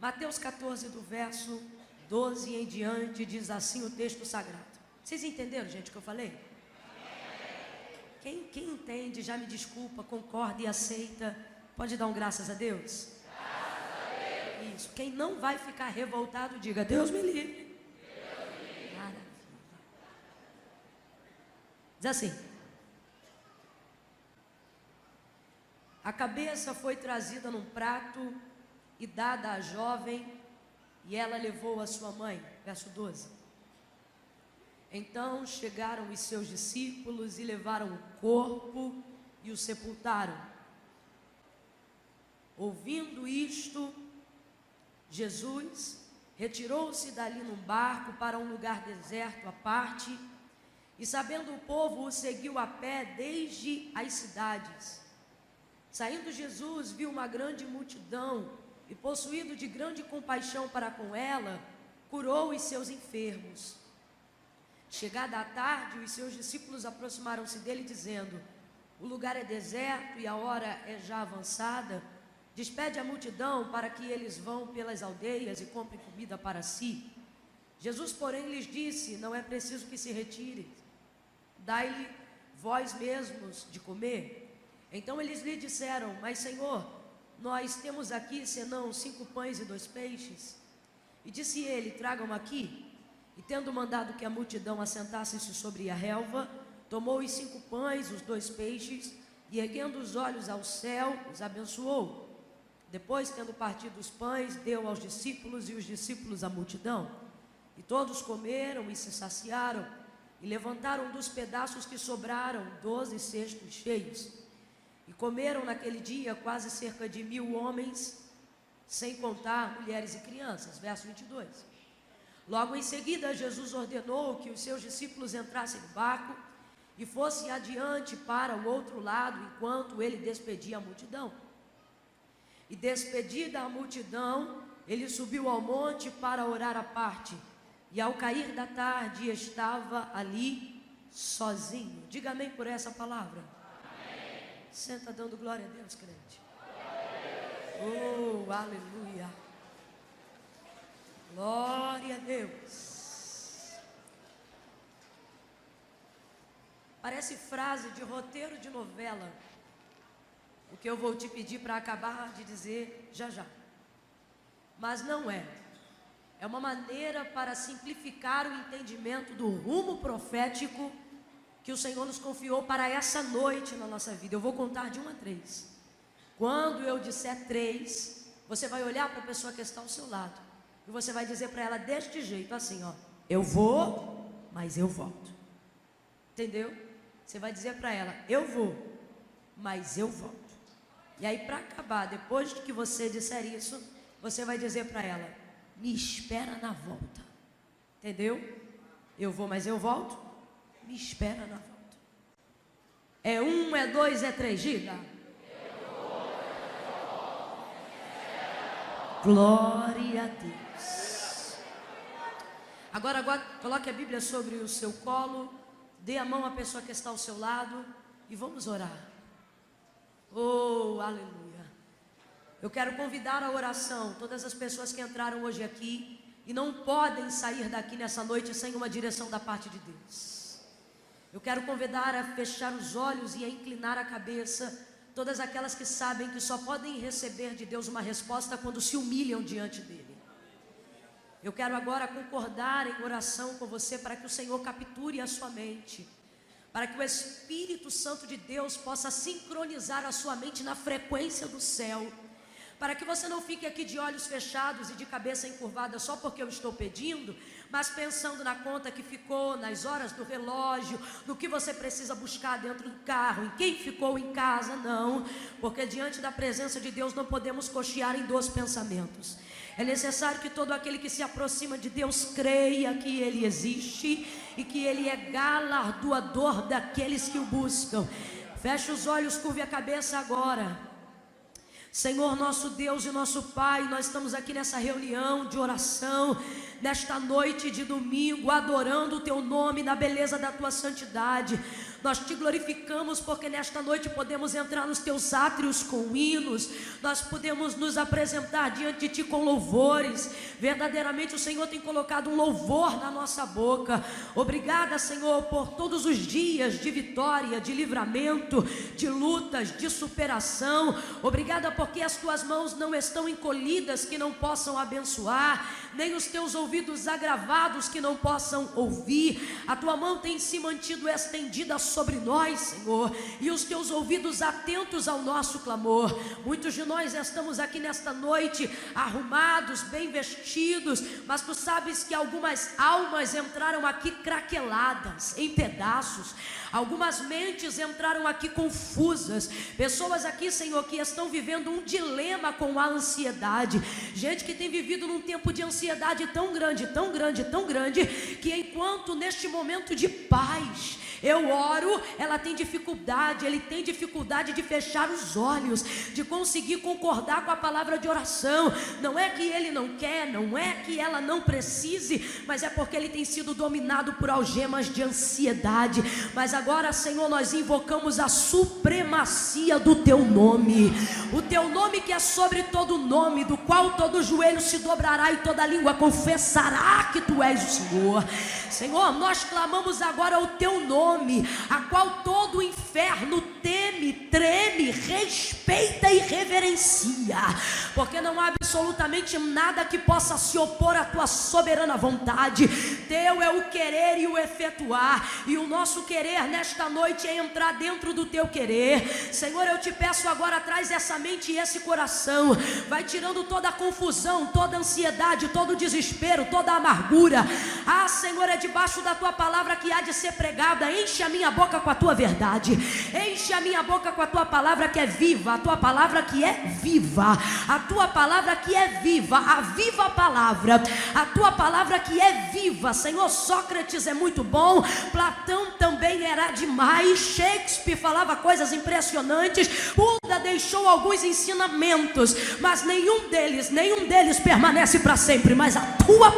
Mateus 14, do verso 12 em diante, diz assim o texto sagrado. Vocês entenderam, gente, o que eu falei? Quem entende, já me desculpa, concorda e aceita, pode dar um graças a Deus? Graças a Deus. Isso. Quem não vai ficar revoltado, diga: Deus me livre. Deus me livre. Maravilha. Diz assim: a cabeça foi trazida num prato e dada à jovem, e ela levou a sua mãe. Verso 12. Então chegaram os seus discípulos e levaram o corpo e o sepultaram. Ouvindo isto, Jesus retirou-se dali num barco para um lugar deserto à parte, e sabendo o povo, o seguiu a pé desde as cidades. Saindo Jesus, viu uma grande multidão, e possuído de grande compaixão para com ela, curou os seus enfermos. Chegada a tarde, os seus discípulos aproximaram-se dele, dizendo: o lugar é deserto e a hora é já avançada. Despede a multidão para que eles vão pelas aldeias e comprem comida para si. Jesus, porém, lhes disse: não é preciso que se retirem, dai-lhe vós mesmos de comer. Então eles lhe disseram: mas Senhor, nós temos aqui senão 5 pães e 2 peixes. E disse ele: tragam aqui. E tendo mandado que a multidão assentasse-se sobre a relva, tomou os 5 pães, os 2 peixes, e erguendo os olhos ao céu, os abençoou. Depois, tendo partido os pães, deu aos discípulos, e os discípulos à multidão. E todos comeram e se saciaram, e levantaram dos pedaços que sobraram 12 cestos cheios. E comeram naquele dia quase cerca de 1000 homens, sem contar mulheres e crianças. Verso 22. Logo em seguida, Jesus ordenou que os seus discípulos entrassem no barco e fossem adiante para o outro lado, enquanto ele despedia a multidão. E despedida a multidão, ele subiu ao monte para orar à parte. E ao cair da tarde, estava ali sozinho. Diga amém por essa palavra. Amém. Senta dando glória a Deus, crente. Oh, aleluia. Glória a Deus. Parece frase de roteiro de novela, o que eu vou te pedir para acabar de dizer já já. Mas não é. É uma maneira para simplificar o entendimento do rumo profético que o Senhor nos confiou para essa noite na nossa vida. Eu vou contar de 1 a 3. Quando eu disser 3, você vai olhar para a pessoa que está ao seu lado e você vai dizer para ela deste jeito, assim, ó: eu vou, mas eu volto. Entendeu? Você vai dizer para ela: eu vou, mas eu volto. E aí, para acabar, depois que você disser isso, você vai dizer para ela: me espera na volta. Entendeu? Eu vou, mas eu volto. Me espera na volta. É 1, é 2, é 3, diga. Glória a Deus. Agora coloque a Bíblia sobre o seu colo, dê a mão à pessoa que está ao seu lado e vamos orar. Oh, aleluia. Eu quero convidar a oração todas as pessoas que entraram hoje aqui e não podem sair daqui nessa noite sem uma direção da parte de Deus. Eu quero convidar a fechar os olhos e a inclinar a cabeça todas aquelas que sabem que só podem receber de Deus uma resposta quando se humilham diante dele. Eu quero agora concordar em oração com você para que o Senhor capture a sua mente, para que o Espírito Santo de Deus possa sincronizar a sua mente na frequência do céu, para que você não fique aqui de olhos fechados e de cabeça encurvada só porque eu estou pedindo, mas pensando na conta que ficou, nas horas do relógio, no que você precisa buscar dentro do carro, em quem ficou em casa. Não, porque diante da presença de Deus não podemos cochear em 2 pensamentos. É necessário que todo aquele que se aproxima de Deus creia que Ele existe e que Ele é galardoador daqueles que o buscam. Feche os olhos, curve a cabeça agora. Senhor, nosso Deus e nosso Pai, nós estamos aqui nessa reunião de oração, nesta noite de domingo, adorando o Teu nome na beleza da Tua santidade. Nós te glorificamos porque nesta noite podemos entrar nos teus átrios com hinos, nós podemos nos apresentar diante de ti com louvores. Verdadeiramente o Senhor tem colocado um louvor na nossa boca. Obrigada, Senhor, por todos os dias de vitória, de livramento, de lutas, de superação. Obrigada porque as tuas mãos não estão encolhidas que não possam abençoar, nem os teus ouvidos agravados que não possam ouvir. A tua mão tem se mantido estendida sobre nós, Senhor, e os teus ouvidos atentos ao nosso clamor. Muitos de nós estamos aqui nesta noite arrumados, bem vestidos, mas tu sabes que algumas almas entraram aqui craqueladas, em pedaços. Algumas mentes entraram aqui confusas. Pessoas aqui, Senhor, que estão vivendo um dilema com a ansiedade. Gente que tem vivido num tempo de ansiedade tão grande, tão grande, tão grande, que enquanto neste momento de paz eu oro, ela tem dificuldade, ele tem dificuldade de fechar os olhos, de conseguir concordar com a palavra de oração. Não é que ele não quer, não é que ela não precise, mas é porque ele tem sido dominado por algemas de ansiedade. Mas agora, Senhor, nós invocamos a supremacia do teu nome, o teu nome que é sobre todo nome, do qual todo joelho se dobrará e toda língua confessará que tu és o Senhor. Senhor, nós clamamos agora o teu nome, a qual todo o inferno teme, treme, respeita e reverencia, porque não há absolutamente nada que possa se opor à tua soberana vontade. Teu é o querer e o efetuar, e o nosso querer nesta noite é entrar dentro do teu querer. Senhor, eu te peço agora, traz essa mente e esse coração, vai tirando toda a confusão, toda a ansiedade, todo o desespero, toda a amargura. Ah, Senhor, é debaixo da tua palavra que há de ser pregada. Enche a minha boca com a tua verdade, enche a minha boca com a tua palavra que é viva, a tua palavra que é viva, a tua palavra que é viva, a viva palavra, a tua palavra que é viva. Senhor, Sócrates é muito bom, Platão também era demais, Shakespeare falava coisas impressionantes, Buda deixou alguns ensinamentos, mas nenhum deles permanece para sempre. Mas a tua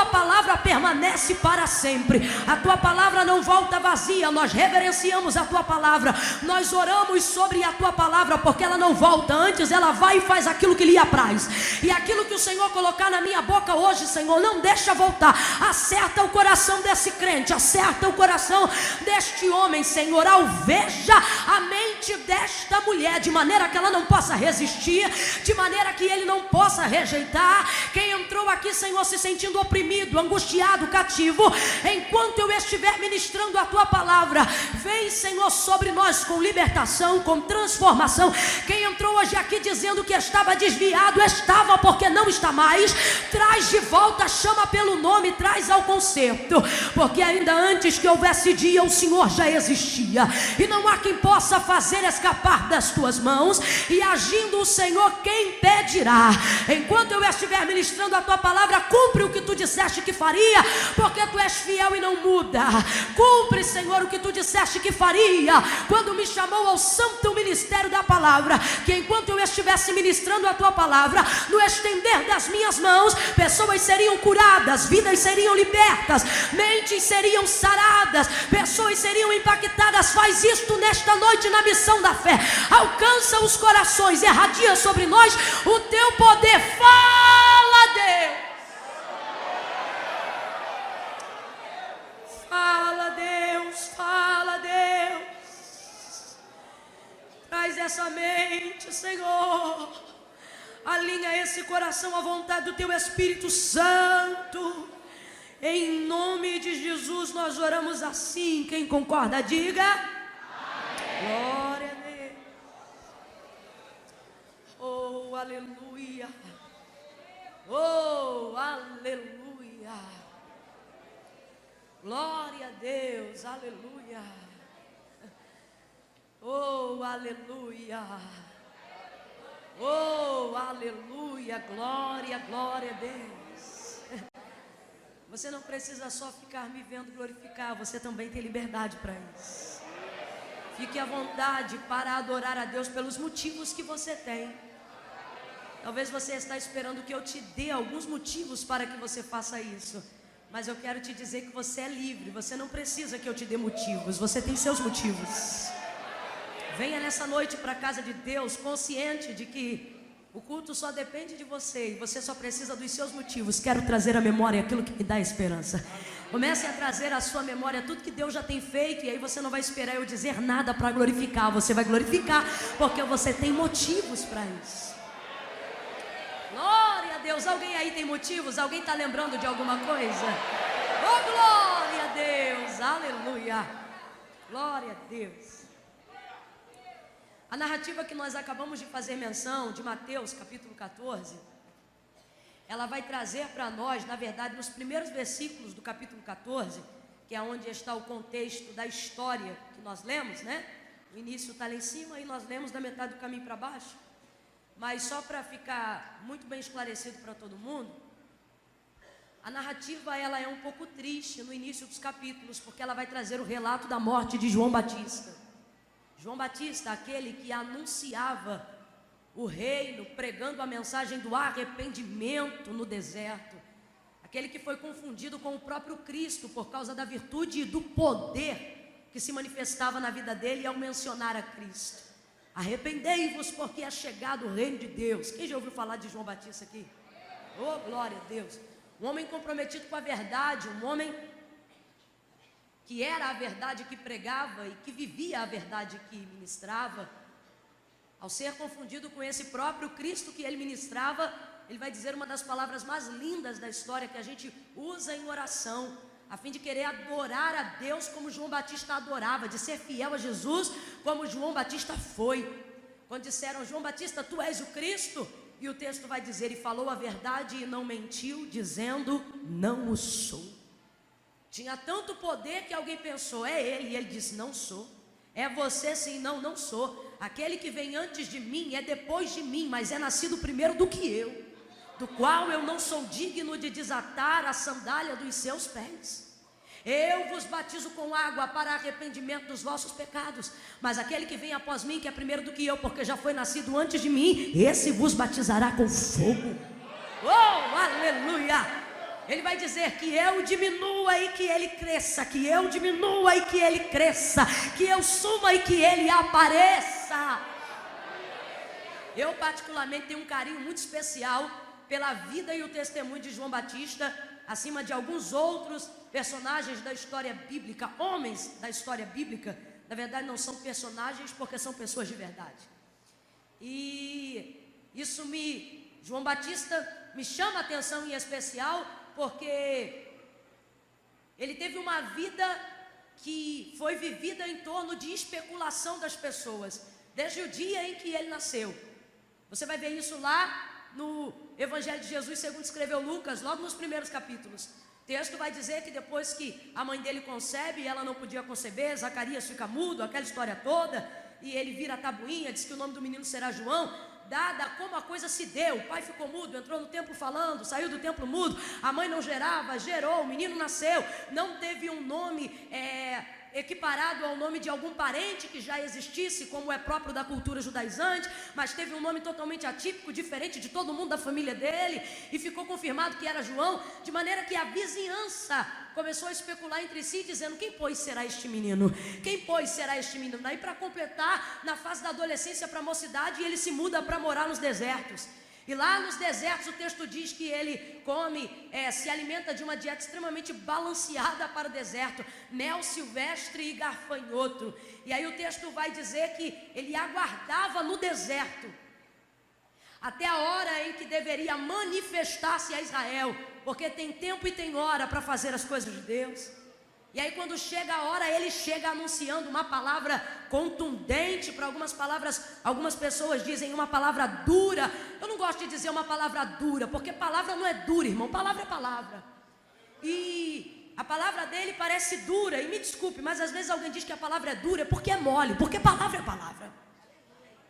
palavra permanece para sempre. A tua palavra não volta vazia. Nós reverenciamos a tua palavra, nós oramos sobre a tua palavra, porque ela não volta, antes ela vai e faz aquilo que lhe apraz. E aquilo que o Senhor colocar na minha boca hoje, Senhor, não deixa voltar. Acerta o coração desse crente, acerta o coração deste homem, Senhor, alveja a mente desta mulher, de maneira que ela não possa resistir, de maneira que ele não possa rejeitar. Quem entrou aqui, Senhor, se sentindo oprimido, angustiado, cativo, enquanto eu estiver ministrando a tua palavra, vem, Senhor, sobre nós com libertação, com transformação. Quem entrou hoje aqui dizendo que estava desviado, estava, porque não está mais, traz de volta, chama pelo nome, traz ao conserto, porque ainda antes que houvesse dia, o Senhor já existia, e não há quem possa fazer escapar das tuas mãos. E agindo o Senhor, quem impedirá? Enquanto eu estiver ministrando a tua palavra, cumpre o que tu disseste que faria, porque tu és fiel e não muda. Cumpre, Senhor, o que tu disseste que faria quando me chamou ao santo ministério da palavra, que enquanto eu estivesse ministrando a tua palavra, no estender das minhas mãos, pessoas seriam curadas, vidas seriam libertas, mentes seriam saradas, pessoas seriam impactadas. Faz isto nesta noite na missão da fé, alcança os corações, irradia sobre nós o teu poder. Fala, Deus. Fala, Deus, fala, Deus. Traz essa mente, Senhor. Alinha esse coração à vontade do teu Espírito Santo. Em nome de Jesus nós oramos assim. Quem concorda, diga amém. Glória a Deus. Oh, aleluia. Oh, aleluia. Glória a Deus, aleluia. Oh, aleluia. Oh, aleluia, glória, glória a Deus. Você não precisa só ficar me vendo glorificar, você também tem liberdade para isso. Fique à vontade para adorar a Deus pelos motivos que você tem. Talvez você está esperando que eu te dê alguns motivos para que você faça isso. Mas eu quero te dizer que você é livre. Você não precisa que eu te dê motivos. Você tem seus motivos. Venha nessa noite para a casa de Deus, consciente de que o culto só depende de você. E você só precisa dos seus motivos. Quero trazer à memória aquilo que me dá esperança. Comece a trazer à sua memória tudo que Deus já tem feito. E aí você não vai esperar eu dizer nada para glorificar. Você vai glorificar porque você tem motivos para isso. Glória a Deus. Alguém aí tem motivos? Alguém está lembrando de alguma coisa? Oh, glória a Deus. Aleluia. Glória a Deus. A narrativa que nós acabamos de fazer menção, de Mateus capítulo 14, ela vai trazer para nós, na verdade, nos primeiros versículos do capítulo 14, que é onde está o contexto da história que nós lemos, né? O início está lá em cima e nós lemos da metade do caminho para baixo. Mas só para ficar muito bem esclarecido para todo mundo, a narrativa ela é um pouco triste no início dos capítulos, porque ela vai trazer o relato da morte de João Batista. João Batista, aquele que anunciava o reino, pregando a mensagem do arrependimento no deserto. Aquele que foi confundido com o próprio Cristo por causa da virtude e do poder que se manifestava na vida dele ao mencionar a Cristo. Arrependei-vos porque é chegado o reino de Deus. Quem já ouviu falar de João Batista aqui? Oh, glória a Deus. Um homem comprometido com a verdade, um homem que era a verdade que pregava e que vivia a verdade que ministrava. Ao ser confundido com esse próprio Cristo que ele ministrava, ele vai dizer uma das palavras mais lindas da história que a gente usa em oração, a fim de querer adorar a Deus como João Batista adorava, de ser fiel a Jesus como João Batista foi. Quando disseram, João Batista, tu és o Cristo, e o texto vai dizer, e falou a verdade e não mentiu, dizendo, não o sou. Tinha tanto poder que alguém pensou, é ele, e ele disse, não sou. É você sim, não, não sou. Aquele que vem antes de mim é depois de mim, mas é nascido primeiro do que eu, do qual eu não sou digno de desatar a sandália dos seus pés. Eu vos batizo com água para arrependimento dos vossos pecados, mas aquele que vem após mim, que é primeiro do que eu, porque já foi nascido antes de mim, esse vos batizará com fogo. Oh, aleluia! Ele vai dizer que eu diminua e que ele cresça, que eu diminua e que ele cresça, que eu suma e que ele apareça. Eu particularmente tenho um carinho muito especial pela vida e o testemunho de João Batista, acima de alguns outros personagens da história bíblica, homens da história bíblica. Na verdade não são personagens porque são pessoas de verdade. E isso João Batista me chama a atenção em especial, porque ele teve uma vida que foi vivida em torno de especulação das pessoas, desde o dia em que ele nasceu. Você vai ver isso lá no Evangelho de Jesus, segundo escreveu Lucas, logo nos primeiros capítulos. O texto vai dizer que depois que a mãe dele concebe, e ela não podia conceber, Zacarias fica mudo, aquela história toda, e ele vira a tabuinha, diz que o nome do menino será João. Dada como a coisa se deu, o pai ficou mudo, entrou no templo falando, saiu do templo mudo, a mãe não gerava, gerou, o menino nasceu, não teve um nome equiparado ao nome de algum parente que já existisse, como é próprio da cultura judaizante, mas teve um nome totalmente atípico, diferente de todo mundo da família dele, e ficou confirmado que era João, de maneira que a vizinhança começou a especular entre si, dizendo, quem pois será este menino? Quem pois será este menino? Daí para completar, na fase da adolescência para a mocidade, ele se muda para morar nos desertos. E lá nos desertos o texto diz que ele se alimenta de uma dieta extremamente balanceada para o deserto, mel silvestre e gafanhoto. E aí o texto vai dizer que ele aguardava no deserto até a hora em que deveria manifestar-se a Israel, porque tem tempo e tem hora para fazer as coisas de Deus. E aí quando chega a hora, ele chega anunciando uma palavra contundente. Para algumas pessoas dizem uma palavra dura. Eu não gosto de dizer uma palavra dura, porque palavra não é dura, irmão, palavra é palavra. E a palavra dele parece dura, e me desculpe, mas às vezes alguém diz que a palavra é dura porque é mole, porque palavra é palavra.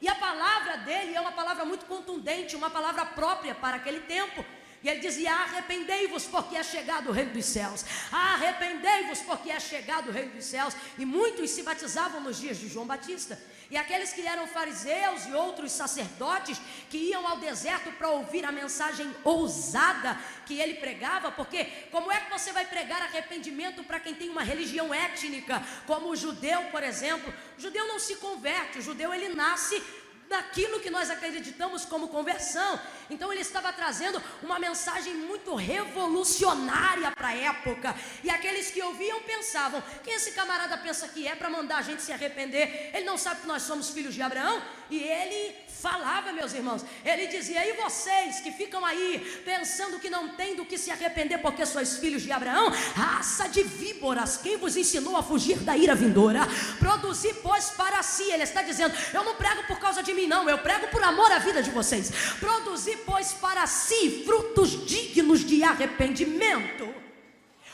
E a palavra dele é uma palavra muito contundente, uma palavra própria para aquele tempo, E ele dizia: arrependei-vos porque é chegado o reino dos céus. Arrependei-vos porque é chegado o reino dos céus. E muitos se batizavam nos dias de João Batista. E aqueles que eram fariseus e outros sacerdotes que iam ao deserto para ouvir a mensagem ousada que ele pregava, porque como é que você vai pregar arrependimento para quem tem uma religião étnica, como o judeu, por exemplo? O judeu não se converte, o judeu ele nasce naquilo que nós acreditamos como conversão. Então ele estava trazendo uma mensagem muito revolucionária para a época, e aqueles que ouviam pensavam: quem esse camarada pensa que é para mandar a gente se arrepender? Ele não sabe que nós somos filhos de Abraão? E ele falava, meus irmãos, ele dizia: e vocês que ficam aí pensando que não tem do que se arrepender porque sois filhos de Abraão, raça de víboras, quem vos ensinou a fugir da ira vindoura? Produzi, pois, para si. Ele está dizendo: eu não prego por causa de mim, não, eu prego por amor à vida de vocês. Produzi, pois, para si frutos dignos de arrependimento,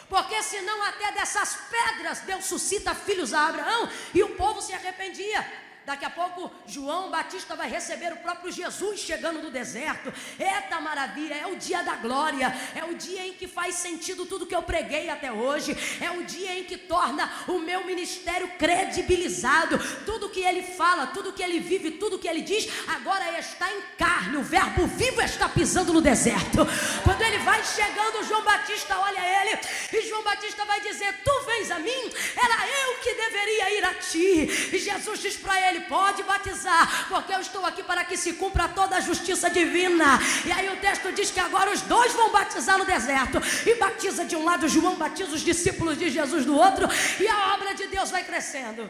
porque senão até dessas pedras Deus suscita filhos a Abraão. E o povo se arrependia. Daqui a pouco João Batista vai receber o próprio Jesus chegando do deserto. Eita maravilha, é o dia da glória, é o dia em que faz sentido tudo que eu preguei até hoje, é o dia em que torna o meu ministério credibilizado. Tudo que ele fala, tudo que ele vive, tudo que ele diz, agora está em carne. O verbo vivo está pisando no deserto. Quando ele vai chegando, João Batista olha ele, e João Batista vai dizer: tu vens a mim? Era eu que deveria ir a ti. E Jesus diz para ele: pode batizar, porque eu estou aqui para que se cumpra toda a justiça divina. E aí o texto diz que agora os dois vão batizar no deserto, e batiza de um lado João, batiza os discípulos de Jesus do outro, e a obra de Deus vai crescendo.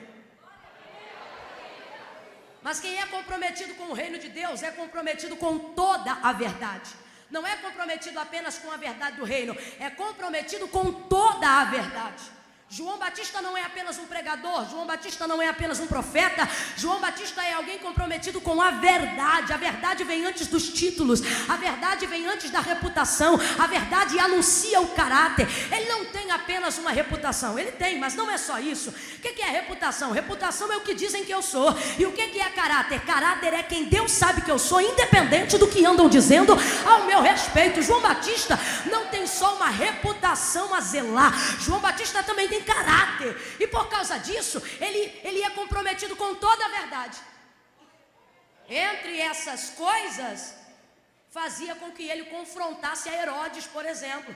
Mas quem é comprometido com o reino de Deus é comprometido com toda a verdade. Não é comprometido apenas com a verdade do reino, é comprometido com toda a verdade. João Batista não é apenas um pregador, João Batista não é apenas um profeta, João Batista é alguém comprometido com a verdade. A verdade vem antes dos títulos, a verdade vem antes da reputação, a verdade anuncia o caráter. Ele não tem apenas uma reputação, ele tem, mas não é só isso. O que é reputação? Reputação é o que dizem que eu sou. E o que é caráter? Caráter é quem Deus sabe que eu sou, independente do que andam dizendo ao meu respeito. João Batista não tem só uma reputação a zelar, João Batista também tem caráter, e por causa disso ele é comprometido com toda a verdade. Entre essas coisas, fazia com que ele confrontasse a Herodes, por exemplo,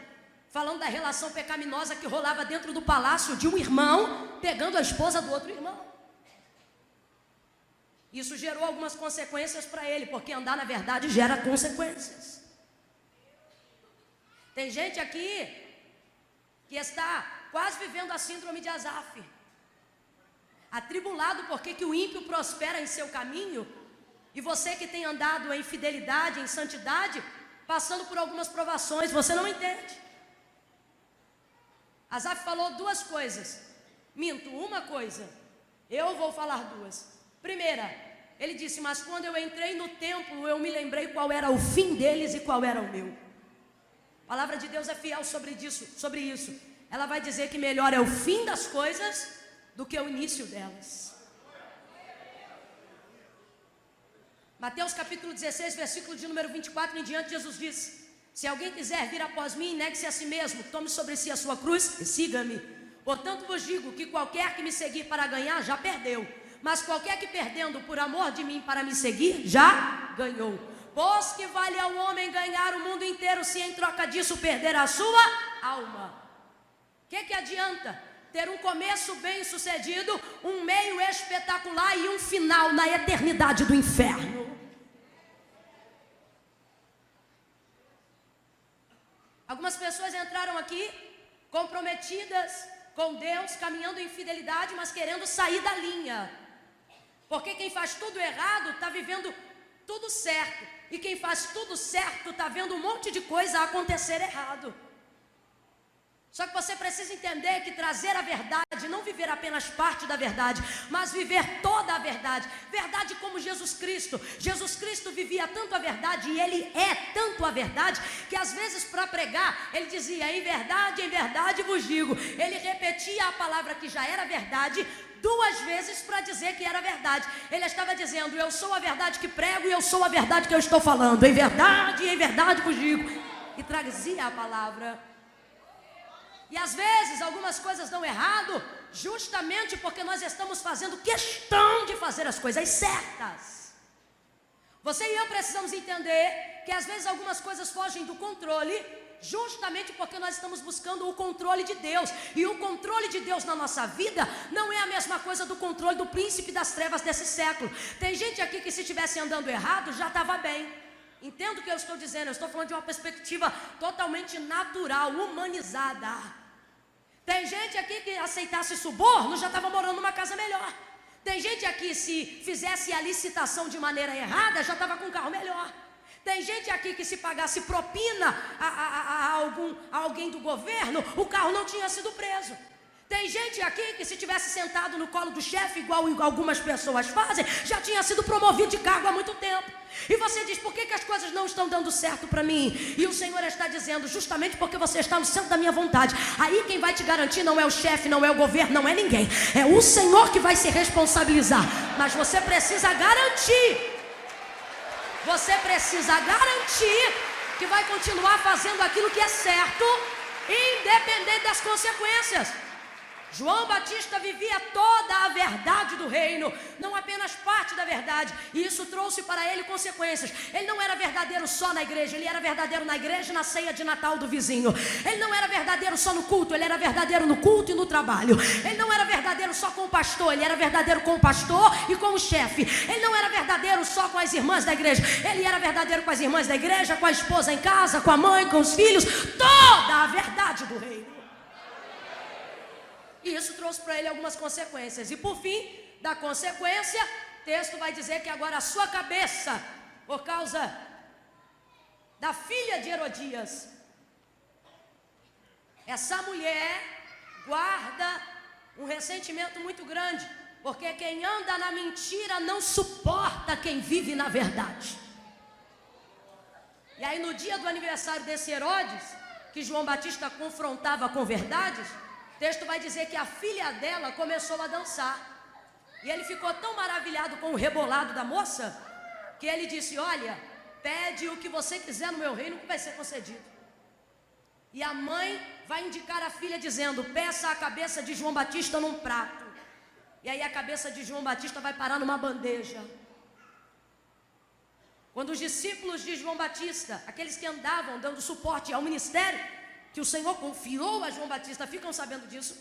falando da relação pecaminosa que rolava dentro do palácio de um irmão pegando a esposa do outro irmão. Isso gerou algumas consequências para ele, porque andar na verdade gera consequências. Tem gente aqui que está quase vivendo a síndrome de Asaf, atribulado porque que o ímpio prospera em seu caminho, e você que tem andado em fidelidade, em santidade, passando por algumas provações, você não entende. Asaf falou duas coisas, uma coisa, eu vou falar duas. Primeira, ele disse: mas quando eu entrei no templo, eu me lembrei qual era o fim deles e qual era o meu. A palavra de Deus é fiel sobre isso. Ela vai dizer que melhor é o fim das coisas do que o início delas. Mateus capítulo 16, versículo de número 24 em diante, Jesus diz: se alguém quiser vir após mim, negue-se a si mesmo, tome sobre si a sua cruz e siga-me. Portanto vos digo que qualquer que me seguir para ganhar, já perdeu. Mas qualquer que perdendo por amor de mim para me seguir, já ganhou. Pois que vale ao homem ganhar o mundo inteiro, se em troca disso perder a sua alma? O que adianta ter um começo bem sucedido, um meio espetacular e um final na eternidade do inferno? Algumas pessoas entraram aqui comprometidas com Deus, caminhando em fidelidade, mas querendo sair da linha, porque quem faz tudo errado está vivendo tudo certo, e quem faz tudo certo está vendo um monte de coisa acontecer errado. Só que você precisa entender que trazer a verdade, não viver apenas parte da verdade, mas viver toda a verdade. Verdade como Jesus Cristo. Jesus Cristo vivia tanto a verdade, e Ele é tanto a verdade, que às vezes para pregar, Ele dizia: em verdade vos digo. Ele repetia a palavra que já era verdade duas vezes para dizer que era verdade. Ele estava dizendo: eu sou a verdade que prego, e eu sou a verdade que eu estou falando. Em verdade vos digo. e trazia a palavra. E às vezes algumas coisas dão errado, justamente porque nós estamos fazendo questão de fazer as coisas certas. Você e eu precisamos entender que às vezes algumas coisas fogem do controle, justamente porque nós estamos buscando o controle de Deus. E o controle de Deus na nossa vida não é a mesma coisa do controle do príncipe das trevas desse século. Tem gente aqui que se estivesse andando errado já estava bem. Entendo o que eu estou dizendo, eu estou falando de uma perspectiva totalmente natural, humanizada. Tem gente aqui que aceitasse suborno já estava morando numa casa melhor. Tem gente aqui, se fizesse a licitação de maneira errada, já estava com um carro melhor. Tem gente aqui que se pagasse propina a alguém do governo, o carro não tinha sido preso. Tem gente aqui que se tivesse sentado no colo do chefe, igual algumas pessoas fazem, já tinha sido promovido de cargo há muito tempo. E você diz, por que as coisas não estão dando certo para mim? E o Senhor está dizendo, justamente porque você está no centro da minha vontade. Aí quem vai te garantir não é o chefe, não é o governo, não é ninguém. É o Senhor que vai se responsabilizar. Mas você precisa garantir. Você precisa garantir que vai continuar fazendo aquilo que é certo, independente das consequências. João Batista vivia toda a verdade do reino, não apenas parte da verdade, e isso trouxe para ele consequências. Ele não era verdadeiro só na igreja, ele era verdadeiro na igreja e na ceia de Natal do vizinho. Ele não era verdadeiro só no culto, ele era verdadeiro no culto e no trabalho. Ele não era verdadeiro só com o pastor, ele era verdadeiro com o pastor e com o chefe. Ele não era verdadeiro só com as irmãs da igreja, ele era verdadeiro com as irmãs da igreja, com a esposa em casa, com a mãe, com os filhos, toda a verdade do reino. E isso trouxe para ele algumas consequências. E por fim da consequência, o texto vai dizer que agora a sua cabeça, por causa da filha de Herodias, essa mulher guarda um ressentimento muito grande, porque quem anda na mentira não suporta quem vive na verdade. E aí no dia do aniversário desse Herodes, que João Batista confrontava com verdades, o texto vai dizer que a filha dela começou a dançar. E ele ficou tão maravilhado com o rebolado da moça, que ele disse, olha, pede o que você quiser no meu reino que vai ser concedido. E a mãe vai indicar a filha dizendo, peça a cabeça de João Batista num prato. E aí a cabeça de João Batista vai parar numa bandeja. Quando os discípulos de João Batista, aqueles que andavam dando suporte ao ministério que o Senhor confiou a João Batista, ficam sabendo disso,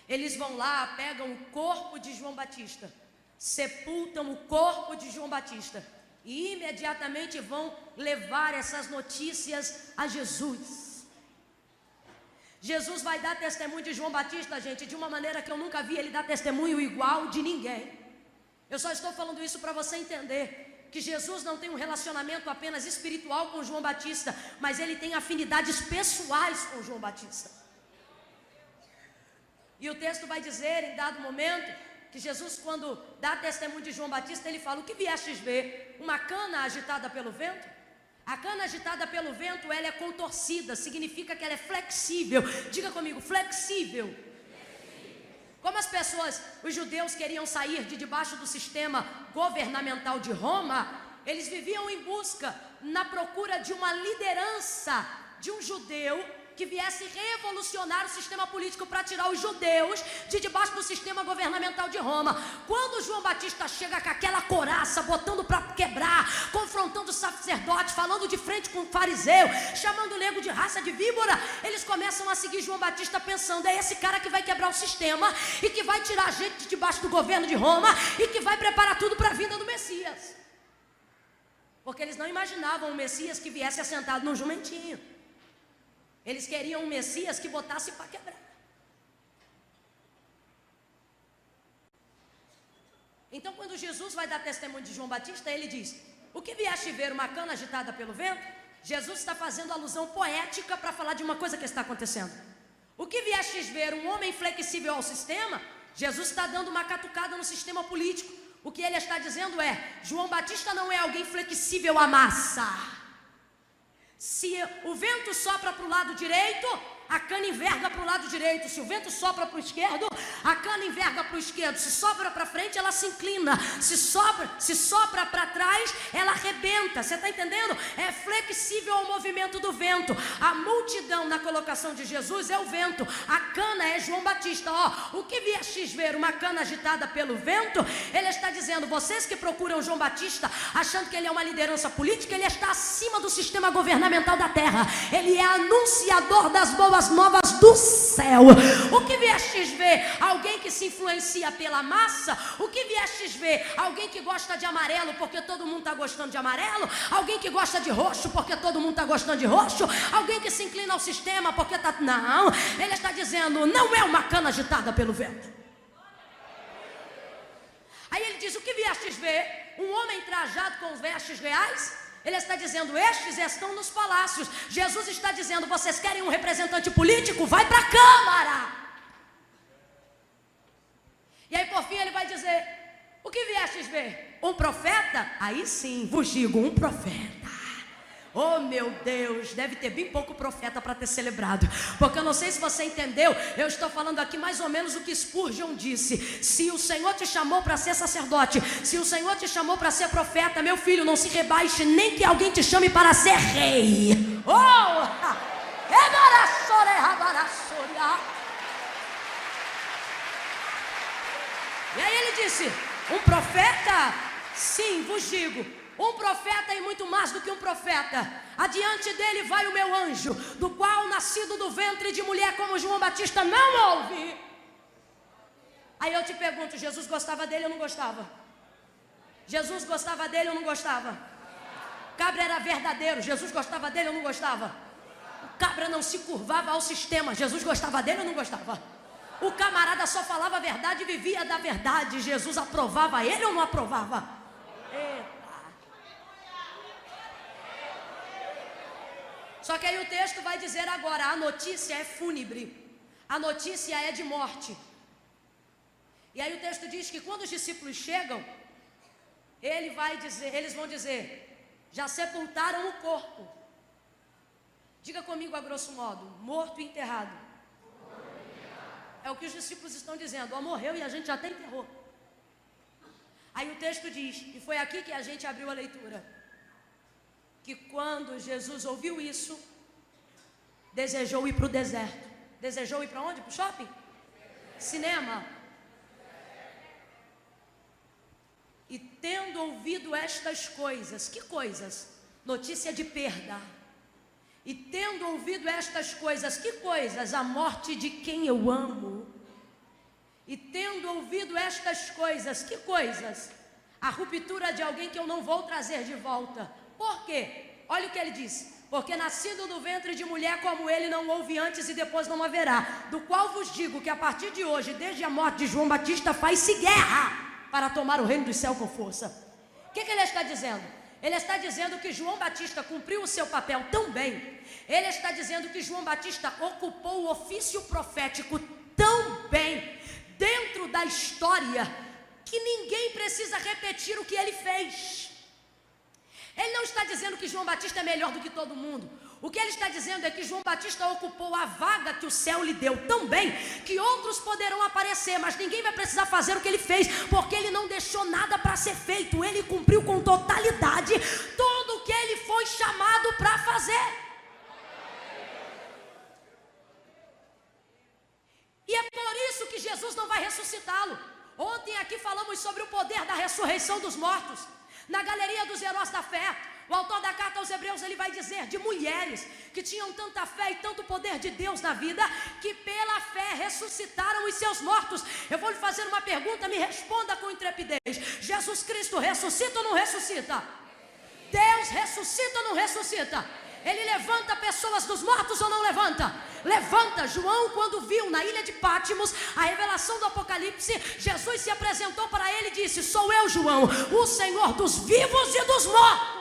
eles vão lá, pegam o corpo de João Batista, sepultam o corpo de João Batista e imediatamente vão levar essas notícias a Jesus. Jesus vai dar testemunho de João Batista, gente, de uma maneira que eu nunca vi ele dar testemunho igual de ninguém. Eu só estou falando isso para você entender que Jesus não tem um relacionamento apenas espiritual com João Batista, mas ele tem afinidades pessoais com João Batista. E o texto vai dizer, em dado momento, que Jesus, quando dá testemunho de João Batista, ele fala, o que viestes ver? Uma cana agitada pelo vento? A cana agitada pelo vento, ela é contorcida, significa que ela é flexível. Diga comigo, flexível. Como as pessoas, os judeus queriam sair de debaixo do sistema governamental de Roma, eles viviam em busca, na procura de uma liderança, de um judeu que viesse revolucionar o sistema político para tirar os judeus de debaixo do sistema governamental de Roma. Quando João Batista chega com aquela couraça, botando para quebrar, confrontando os sacerdotes, falando de frente com o fariseu, chamando o nego de raça de víbora, eles começam a seguir João Batista pensando, é esse cara que vai quebrar o sistema e que vai tirar a gente de debaixo do governo de Roma e que vai preparar tudo para a vinda do Messias. Porque eles não imaginavam um Messias que viesse assentado num jumentinho. Eles queriam um Messias que botasse para quebrar. Então, quando Jesus vai dar testemunho de João Batista, ele diz, o que vieste ver, uma cana agitada pelo vento? Jesus está fazendo alusão poética para falar de uma coisa que está acontecendo. O que viestes ver, um homem flexível ao sistema? Jesus está dando uma catucada no sistema político. O que ele está dizendo é, João Batista não é alguém flexível à massa. Se o vento sopra para o lado direito, a cana enverga para o lado direito. Se o vento sopra para o esquerdo, a cana enverga para o esquerdo. Se sopra para frente, ela se inclina. Se sopra para trás, ela arrebenta. Você está entendendo? É flexível ao movimento do vento. A multidão na colocação de Jesus é o vento. A cana é João Batista. O que viestes ver? Uma cana agitada pelo vento? Ele está dizendo, vocês que procuram João Batista, achando que ele é uma liderança política, ele está acima do sistema governamental da terra. Ele é anunciador das boas novas do céu. O que viestes ver? Alguém que se influencia pela massa? O que viestes ver? Alguém que gosta de amarelo porque todo mundo está gostando de amarelo? Alguém que gosta de roxo porque todo mundo está gostando de roxo? Alguém que se inclina ao sistema porque está... Não, ele está dizendo, não é uma cana agitada pelo vento. Aí ele diz, o que viestes ver? Um homem trajado com vestes reais? Ele está dizendo, estes estão nos palácios. Jesus está dizendo, vocês querem um representante político? Vai para a Câmara. E aí por fim ele vai dizer, o que viestes ver? Um profeta? Aí sim, vos digo, um profeta. Oh meu Deus, deve ter bem pouco profeta para ter celebrado. Porque eu não sei se você entendeu, eu estou falando aqui mais ou menos o que Spurgeon disse. Se o Senhor te chamou para ser sacerdote, se o Senhor te chamou para ser profeta, meu filho, não se rebaixe nem que alguém te chame para ser rei. E aí ele disse, um profeta? Sim, vos digo, um profeta e muito mais do que um profeta. Adiante dele vai o meu anjo, do qual nascido do ventre de mulher como João Batista não houve. Aí eu te pergunto, Jesus gostava dele ou não gostava? Jesus gostava dele ou não gostava? Cabra era verdadeiro, Jesus gostava dele ou não gostava? O cabra não se curvava ao sistema, Jesus gostava dele ou não gostava? O camarada só falava a verdade e vivia da verdade, Jesus aprovava ele ou não aprovava? Só que aí o texto vai dizer agora, a notícia é fúnebre, a notícia é de morte. E aí o texto diz que quando os discípulos chegam, eles vão dizer, já sepultaram o corpo. Diga comigo a grosso modo, morto e enterrado. É o que os discípulos estão dizendo, morreu e a gente já até enterrou. Aí o texto diz, e foi aqui que a gente abriu a leitura, que quando Jesus ouviu isso, desejou ir para o deserto. Desejou ir para onde? Para o shopping? Cinema. E tendo ouvido estas coisas, que coisas? Notícia de perda. E tendo ouvido estas coisas, que coisas? A morte de quem eu amo. E tendo ouvido estas coisas, que coisas? A ruptura de alguém que eu não vou trazer de volta. Por quê? Olha o que ele disse. Porque nascido do ventre de mulher como ele não houve antes e depois não haverá. Do qual vos digo que a partir de hoje, desde a morte de João Batista, faz-se guerra para tomar o reino do céu com força. O que ele está dizendo? Ele está dizendo que João Batista cumpriu o seu papel tão bem. Ele está dizendo que João Batista ocupou o ofício profético tão bem dentro da história que ninguém precisa repetir o que ele fez. Ele não está dizendo que João Batista é melhor do que todo mundo. O que ele está dizendo é que João Batista ocupou a vaga que o céu lhe deu tão bem que outros poderão aparecer, mas ninguém vai precisar fazer o que ele fez, porque ele não deixou nada para ser feito. Ele cumpriu com totalidade tudo o que ele foi chamado para fazer. E é por isso que Jesus não vai ressuscitá-lo. Ontem aqui falamos sobre o poder da ressurreição dos mortos. Na galeria dos heróis da fé, o autor da carta aos Hebreus, ele vai dizer de mulheres que tinham tanta fé e tanto poder de Deus na vida, que pela fé ressuscitaram os seus mortos. Eu vou lhe fazer uma pergunta, me responda com intrepidez. Jesus Cristo ressuscita ou não ressuscita? Deus ressuscita ou não ressuscita? Ele levanta pessoas dos mortos ou não levanta? Levanta. João, quando viu na ilha de Pátimos a revelação do Apocalipse, Jesus se apresentou para ele e disse: sou eu, João, o Senhor dos vivos e dos mortos.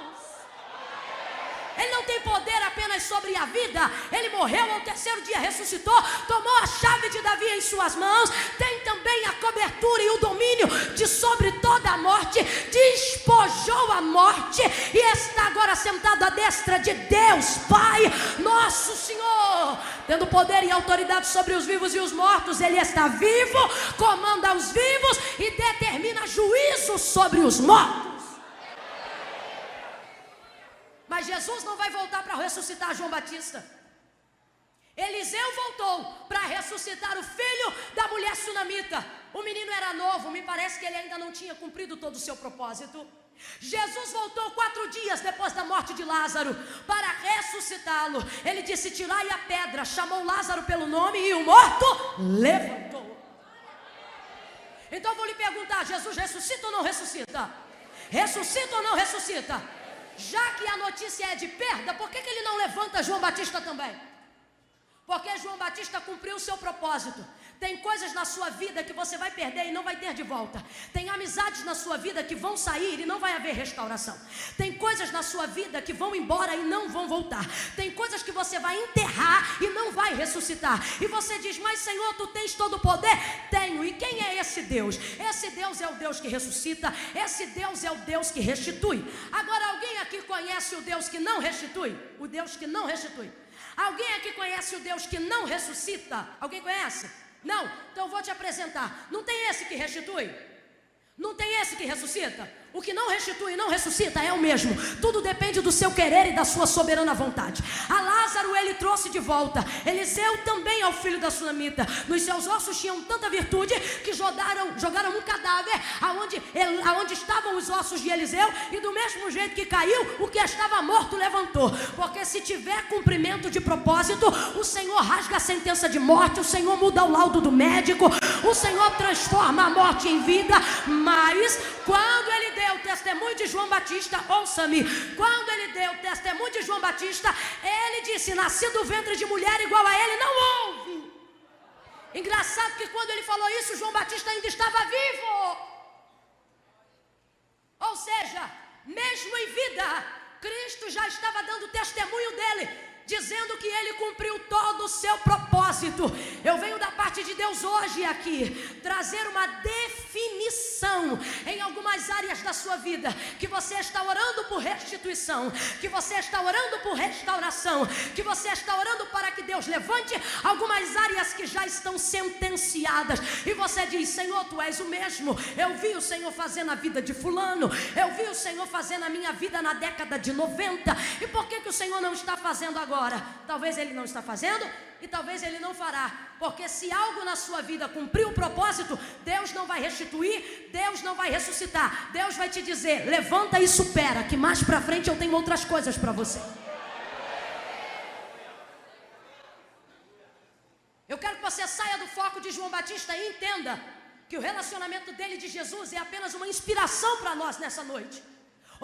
Ele não tem poder apenas mas sobre a vida. Ele morreu, ao terceiro dia ressuscitou, tomou a chave de Davi em suas mãos, tem também a cobertura e o domínio de sobre toda a morte, despojou a morte e está agora sentado à destra de Deus Pai, nosso Senhor, tendo poder e autoridade sobre os vivos e os mortos. Ele está vivo, comanda os vivos e determina juízo sobre os mortos. Mas Jesus não vai voltar para ressuscitar João Batista. Eliseu voltou para ressuscitar o filho da mulher sunamita. O menino era novo, me parece que ele ainda não tinha cumprido todo o seu propósito. Jesus voltou 4 dias depois da morte de Lázaro para ressuscitá-lo. Ele disse: tirai a pedra, chamou Lázaro pelo nome e o morto levantou. Então eu vou lhe perguntar: Jesus ressuscita ou não ressuscita? Ressuscita ou não ressuscita? Já que a notícia é de perda, por que ele não levanta João Batista também? Porque João Batista cumpriu o seu propósito. Tem coisas na sua vida que você vai perder e não vai ter de volta. Tem amizades na sua vida que vão sair e não vai haver restauração. Tem coisas na sua vida que vão embora e não vão voltar. Tem coisas que você vai enterrar e não vai ressuscitar. E você diz: mas Senhor, tu tens todo o poder? Tenho. E quem é esse Deus? Esse Deus é o Deus que ressuscita. Esse Deus é o Deus que restitui. Agora, alguém aqui conhece o Deus que não restitui? O Deus que não restitui. Alguém aqui conhece o Deus que não ressuscita? Alguém conhece? Não? Então eu vou te apresentar. Não tem esse que restitui? Não tem esse que ressuscita? O que não restitui e não ressuscita é o mesmo. Tudo depende do seu querer e da sua soberana vontade. A Lázaro ele trouxe de volta. Eliseu também ao filho da sunamita. Nos seus ossos tinham tanta virtude que jogaram um cadáver aonde estavam os ossos de Eliseu, e do mesmo jeito que caiu, o que estava morto levantou. Porque se tiver cumprimento de propósito, o Senhor rasga a sentença de morte, o Senhor muda o laudo do médico, o Senhor transforma a morte em vida. Mas quando ele deu o testemunho de João Batista, ouça-me, quando ele deu o testemunho de João Batista, ele disse: nasci do ventre de mulher, igual a ele não houve. Engraçado que quando ele falou isso, João Batista ainda estava vivo. Ou seja, mesmo em vida, Cristo já estava dando testemunho dele, dizendo que ele cumpriu todo o seu propósito. Eu venho da parte de Deus hoje aqui trazer uma definição em algumas áreas da sua vida, que você está orando por restituição, que você está orando por restauração, que você está orando para que Deus levante algumas áreas que já estão sentenciadas, e você diz: Senhor, tu és o mesmo. Eu vi o Senhor fazer na vida de fulano, eu vi o Senhor fazer na minha vida na década de 90, e por que o Senhor não está fazendo agora? Talvez ele não está fazendo e talvez ele não fará, porque se algo na sua vida cumprir o propósito, Deus não vai restituir, Deus não vai ressuscitar. Deus vai te dizer: levanta e supera, que mais para frente eu tenho outras coisas para você. Eu quero que você saia do foco de João Batista e entenda que o relacionamento dele de Jesus é apenas uma inspiração para nós nessa noite.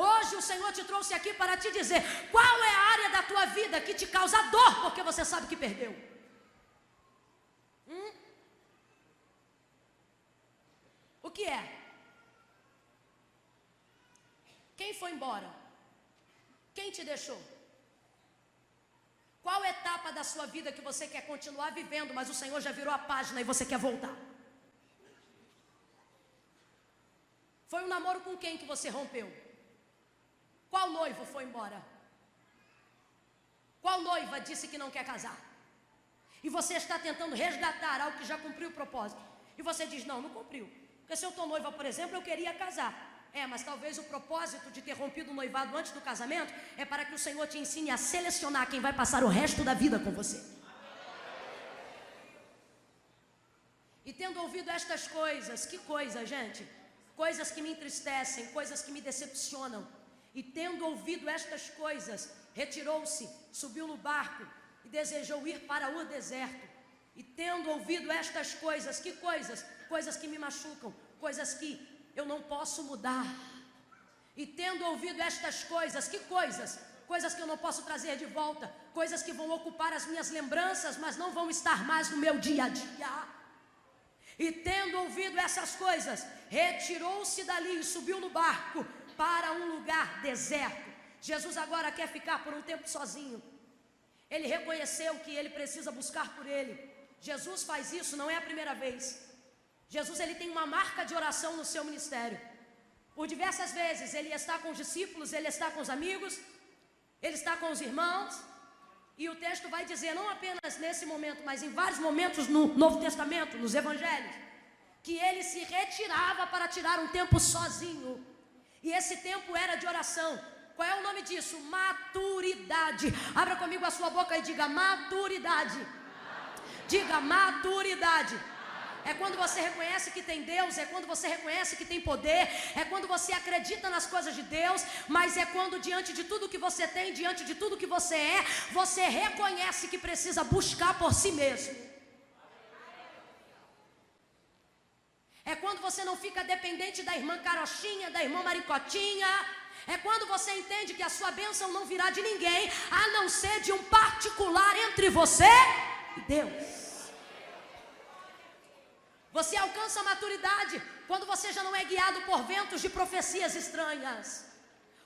Hoje o Senhor te trouxe aqui para te dizer qual é a área da tua vida que te causa dor, porque você sabe que perdeu. O que é? Quem foi embora? Quem te deixou? Qual etapa da sua vida que você quer continuar vivendo, mas o Senhor já virou a página e você quer voltar? Foi um namoro com quem que você rompeu? Qual noivo foi embora? Qual noiva disse que não quer casar? E você está tentando resgatar algo que já cumpriu o propósito. E você diz: não cumpriu. Porque se eu estou noiva, por exemplo, eu queria casar. Mas talvez o propósito de ter rompido o noivado antes do casamento é para que o Senhor te ensine a selecionar quem vai passar o resto da vida com você. E tendo ouvido estas coisas, que coisa, gente? Coisas que me entristecem, coisas que me decepcionam. E tendo ouvido estas coisas, retirou-se, subiu no barco e desejou ir para o deserto. E tendo ouvido estas coisas, que coisas? Coisas que me machucam, coisas que eu não posso mudar. E tendo ouvido estas coisas, que coisas? Coisas que eu não posso trazer de volta, coisas que vão ocupar as minhas lembranças, mas não vão estar mais no meu dia a dia. E tendo ouvido essas coisas, retirou-se dali e subiu no barco para um lugar deserto. Jesus agora quer ficar por um tempo sozinho. ele reconheceu que ele precisa buscar por ele. Jesus faz isso, não é a primeira vez. Jesus, ele tem uma marca de oração no seu ministério. Por diversas vezes, ele está com os discípulos, ele está com os amigos, ele está com os irmãos. E o texto vai dizer, não apenas nesse momento, mas em vários momentos no Novo Testamento, nos Evangelhos, que ele se retirava para tirar um tempo sozinho. E esse tempo era de oração. Qual é o nome disso? Maturidade. Abra comigo a sua boca e diga maturidade. Diga maturidade. É quando você reconhece que tem Deus, é quando você reconhece que tem poder, é quando você acredita nas coisas de Deus, mas é quando diante de tudo que você tem, diante de tudo que você é, você reconhece que precisa buscar por si mesmo. É quando você não fica dependente da irmã carochinha, da irmã maricotinha. É quando você entende que a sua bênção não virá de ninguém, a não ser de um particular entre você e Deus. Você alcança a maturidade quando você já não é guiado por ventos de profecias estranhas.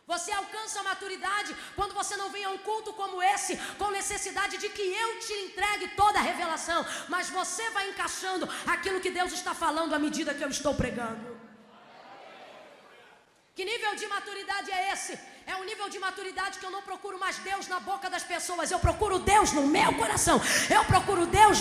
Você alcança a maturidade quando você não vem a um culto como esse com necessidade de que eu te entregue toda a revelação, mas você vai encaixando aquilo que Deus está falando à medida que eu estou pregando. Que nível de maturidade é esse? É um nível de maturidade que eu não procuro mais Deus na boca das pessoas, eu procuro Deus no meu coração. Eu procuro Deus.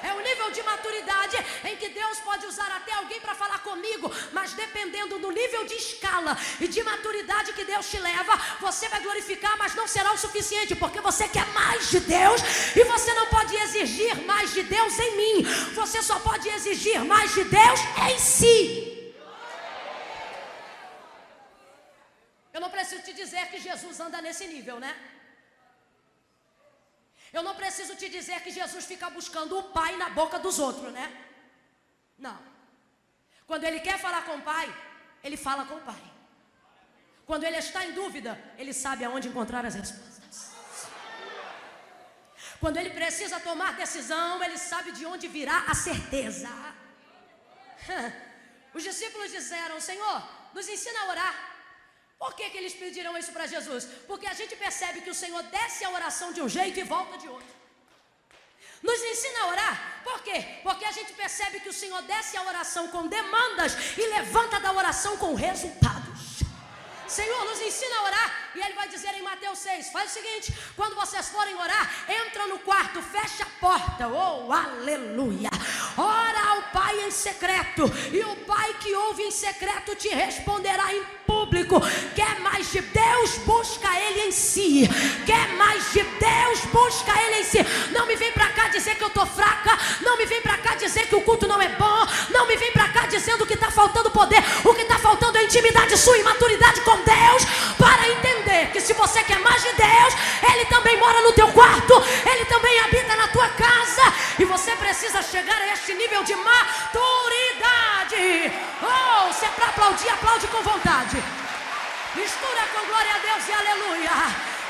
É um nível de maturidade em que Deus pode usar até alguém para falar comigo, mas dependendo do nível de escala e de maturidade que Deus te leva, você vai glorificar, mas não será o suficiente, porque você quer mais de Deus e você não pode exigir mais de Deus em mim. Você só pode exigir mais de Deus em si. Eu não preciso te dizer que Jesus anda nesse nível, né? Eu não preciso te dizer que Jesus fica buscando o Pai na boca dos outros, né? Não. Quando ele quer falar com o Pai, ele fala com o Pai. Quando ele está em dúvida, ele sabe aonde encontrar as respostas. Quando ele precisa tomar decisão, ele sabe de onde virá a certeza. Os discípulos disseram, Senhor, nos ensina a orar. Por que eles pediram isso para Jesus? Porque a gente percebe que o Senhor desce a oração de um jeito e volta de outro. Nos ensina a orar. Por quê? Porque a gente percebe que o Senhor desce a oração com demandas e levanta da oração com resultados. Senhor, nos ensina a orar. E ele vai dizer em Mateus 6, faz o seguinte, quando vocês forem orar, entra no quarto, fecha a porta, oh, aleluia, ora ao Pai em secreto, e o Pai que ouve em secreto te responderá em público. Quer mais de Deus? Busca Ele em si. Quer mais de Deus? Busca Ele em si. Não me vem pra cá dizer que eu tô fraca, não me vem pra cá dizer que o culto não é bom, não me vem pra cá dizendo que tá faltando poder. O que tá faltando é intimidade sua e maturidade com Deus, para entender que se você quer mais de Deus, Ele também mora no teu quarto, Ele também habita na tua casa, e você precisa chegar a este nível de maturidade. Oh, se é para aplaudir, aplaude com vontade. Mistura com glória a Deus e aleluia.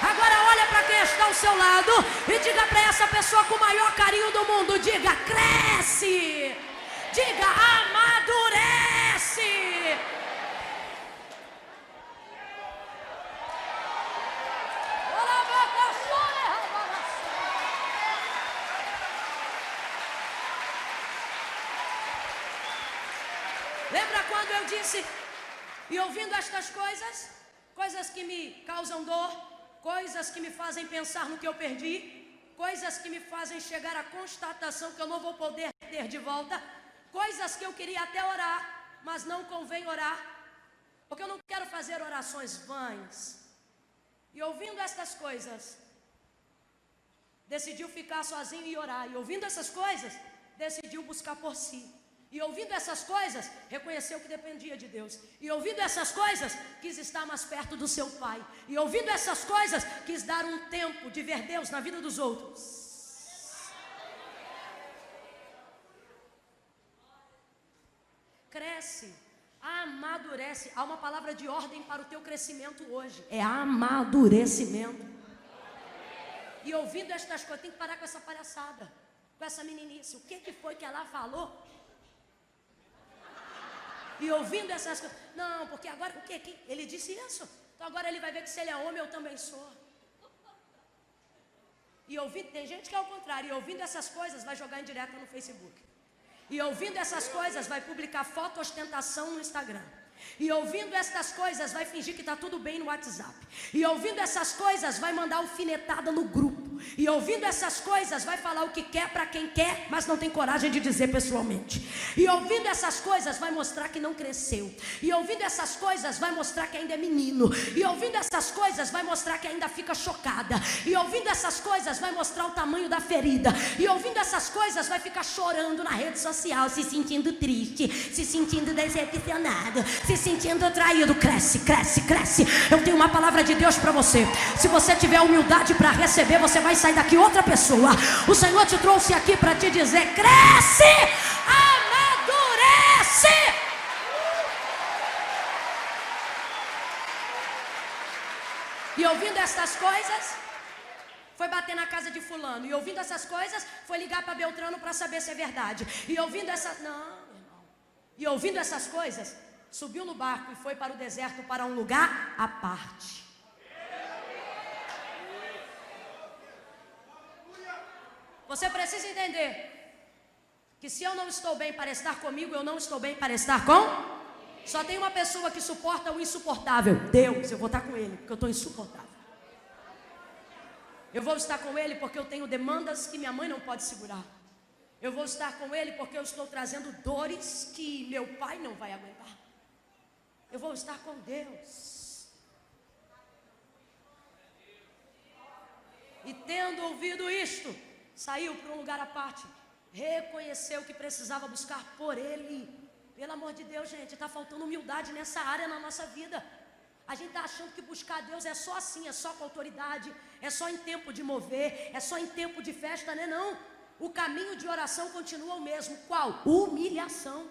Agora olha para quem está ao seu lado e diga para essa pessoa com o maior carinho do mundo, diga, cresce. Diga, amadurece. Lembra quando eu disse, e ouvindo estas coisas, coisas que me causam dor, coisas que me fazem pensar no que eu perdi, coisas que me fazem chegar à constatação que eu não vou poder ter de volta, coisas que eu queria até orar, mas não convém orar, porque eu não quero fazer orações vãs. E ouvindo estas coisas, decidiu ficar sozinho e orar. E ouvindo essas coisas, decidiu buscar por si. E ouvindo essas coisas, reconheceu que dependia de Deus. E ouvindo essas coisas, quis estar mais perto do seu Pai. E ouvindo essas coisas, quis dar um tempo de ver Deus na vida dos outros. Cresce, amadurece. Há uma palavra de ordem para o teu crescimento hoje. É amadurecimento. E ouvindo estas coisas, tem que parar com essa palhaçada, com essa meninice. O que foi que ela falou? E ouvindo essas coisas, não, porque agora, o que? Ele disse isso. Então agora ele vai ver que se ele é homem, eu também sou. E ouvindo, tem gente que é ao contrário, e ouvindo essas coisas vai jogar em direta no Facebook. E ouvindo essas coisas vai publicar foto ostentação no Instagram. E ouvindo estas coisas vai fingir que está tudo bem no WhatsApp. E ouvindo essas coisas vai mandar alfinetada no grupo. E ouvindo essas coisas vai falar o que quer para quem quer, mas não tem coragem de dizer pessoalmente. E ouvindo essas coisas vai mostrar que não cresceu. E ouvindo essas coisas vai mostrar que ainda é menino. E ouvindo essas coisas vai mostrar que ainda fica chocada. E ouvindo essas coisas vai mostrar o tamanho da ferida. E ouvindo essas coisas vai ficar chorando na rede social, se sentindo triste, se sentindo decepcionado, se sentindo traído. Cresce, cresce, cresce. Eu tenho uma palavra de Deus para você. Se você tiver humildade para receber, você vai sair daqui outra pessoa. O Senhor te trouxe aqui para te dizer: cresce, amadurece. E ouvindo estas coisas, foi bater na casa de fulano. E ouvindo essas coisas, foi ligar para Beltrano para saber se é verdade. E ouvindo essas... Não, irmão. E ouvindo essas coisas, subiu no barco e foi para o deserto, para um lugar à parte. Você precisa entender que se eu não estou bem para estar comigo, eu não estou bem para estar com... Só tem uma pessoa que suporta o insuportável. Deus. Eu vou estar com Ele porque eu estou insuportável. Eu vou estar com Ele porque eu tenho demandas que minha mãe não pode segurar. Eu vou estar com Ele porque eu estou trazendo dores que meu pai não vai aguentar. Eu vou estar com Deus. E tendo ouvido isto, saiu para um lugar à parte, reconheceu que precisava buscar por Ele. Pelo amor de Deus, gente, está faltando humildade nessa área na nossa vida. A gente está achando que buscar a Deus é só assim, é só com autoridade, é só em tempo de mover, é só em tempo de festa, né? Não. O caminho de oração continua o mesmo. Qual? Humilhação.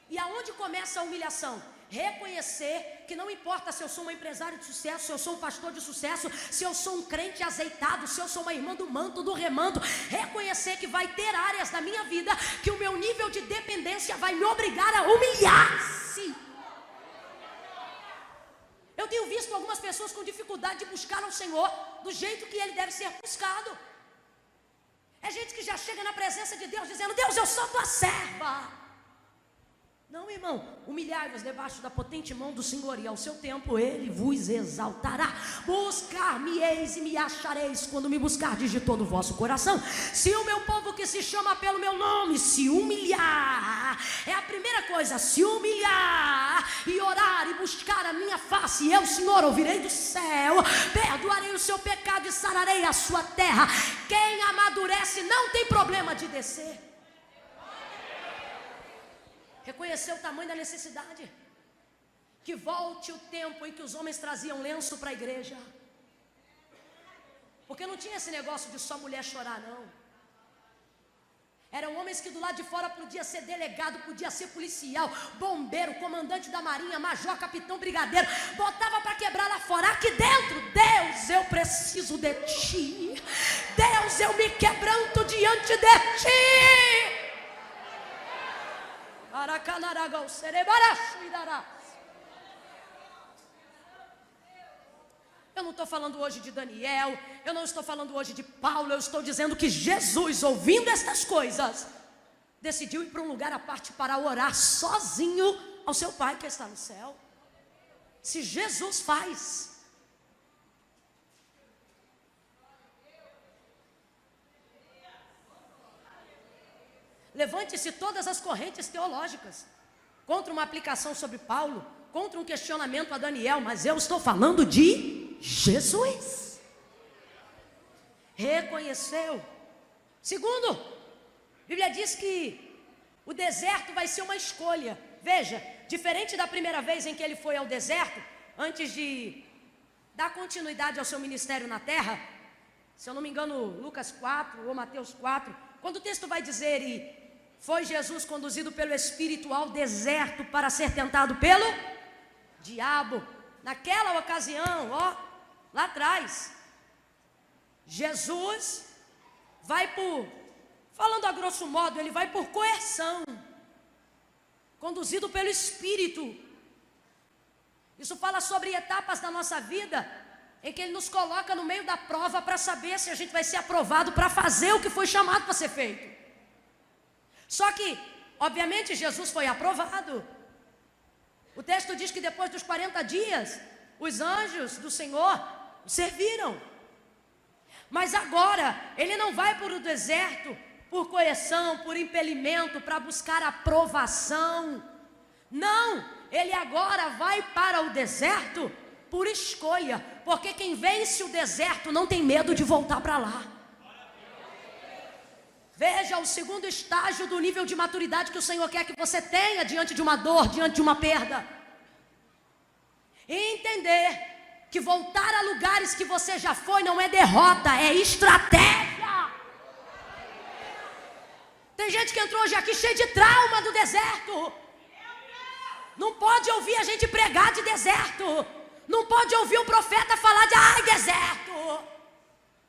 E aonde começa a humilhação? Reconhecer que não importa se eu sou uma empresária de sucesso, se eu sou um pastor de sucesso, se eu sou um crente azeitado, se eu sou uma irmã do manto, do remando. Reconhecer que vai ter áreas da minha vida que o meu nível de dependência vai me obrigar a humilhar-se. Eu tenho visto algumas pessoas com dificuldade de buscar ao Senhor do jeito que Ele deve ser buscado. É gente que já chega na presença de Deus dizendo: Deus, eu sou tua serva. Não, irmão, humilhai-vos debaixo da potente mão do Senhor, e ao seu tempo Ele vos exaltará. Buscar-me-eis e me achareis, quando me buscardes de todo o vosso coração. Se o meu povo que se chama pelo meu nome se humilhar, é a primeira coisa, se humilhar e orar e buscar a minha face, eu, Senhor, ouvirei do céu, perdoarei o seu pecado e sararei a sua terra. Quem amadurece não tem problema de descer. Reconhecer o tamanho da necessidade. Que volte o tempo em que os homens traziam lenço para a igreja. Porque não tinha esse negócio de só mulher chorar, não. Eram homens que do lado de fora podia ser delegado, podia ser policial, bombeiro, comandante da marinha, major, capitão, brigadeiro. Botava para quebrar lá fora. Aqui dentro, Deus, eu preciso de ti. Deus, eu me quebranto diante de ti. Eu não estou falando hoje de Daniel, eu não estou falando hoje de Paulo, eu estou dizendo que Jesus, ouvindo estas coisas, decidiu ir para um lugar à parte para orar sozinho ao seu Pai que está no céu. Se Jesus faz, levante-se todas as correntes teológicas contra uma aplicação sobre Paulo, contra um questionamento a Daniel, mas eu estou falando de Jesus. Reconheceu. Segundo, a Bíblia diz que o deserto vai ser uma escolha. Veja, diferente da primeira vez em que ele foi ao deserto, antes de dar continuidade ao seu ministério na terra, se eu não me engano, Lucas 4 ou Mateus 4, quando o texto vai dizer: e foi Jesus conduzido pelo Espírito ao deserto para ser tentado pelo diabo. Naquela ocasião, lá atrás, Jesus vai falando a grosso modo, ele vai por coerção, conduzido pelo Espírito. Isso fala sobre etapas da nossa vida, em que Ele nos coloca no meio da prova para saber se a gente vai ser aprovado para fazer o que foi chamado para ser feito. Só que, obviamente, Jesus foi aprovado. O texto diz que depois dos 40 dias, os anjos do Senhor o serviram. Mas agora, Ele não vai para o deserto por correção, por impelimento, para buscar aprovação. Não, Ele agora vai para o deserto por escolha, porque quem vence o deserto não tem medo de voltar para lá. Veja o segundo estágio do nível de maturidade que o Senhor quer que você tenha diante de uma dor, diante de uma perda. E entender que voltar a lugares que você já foi não é derrota, é estratégia. Tem gente que entrou hoje aqui cheio de trauma do deserto. Não pode ouvir a gente pregar de deserto. Não pode ouvir um profeta falar de deserto.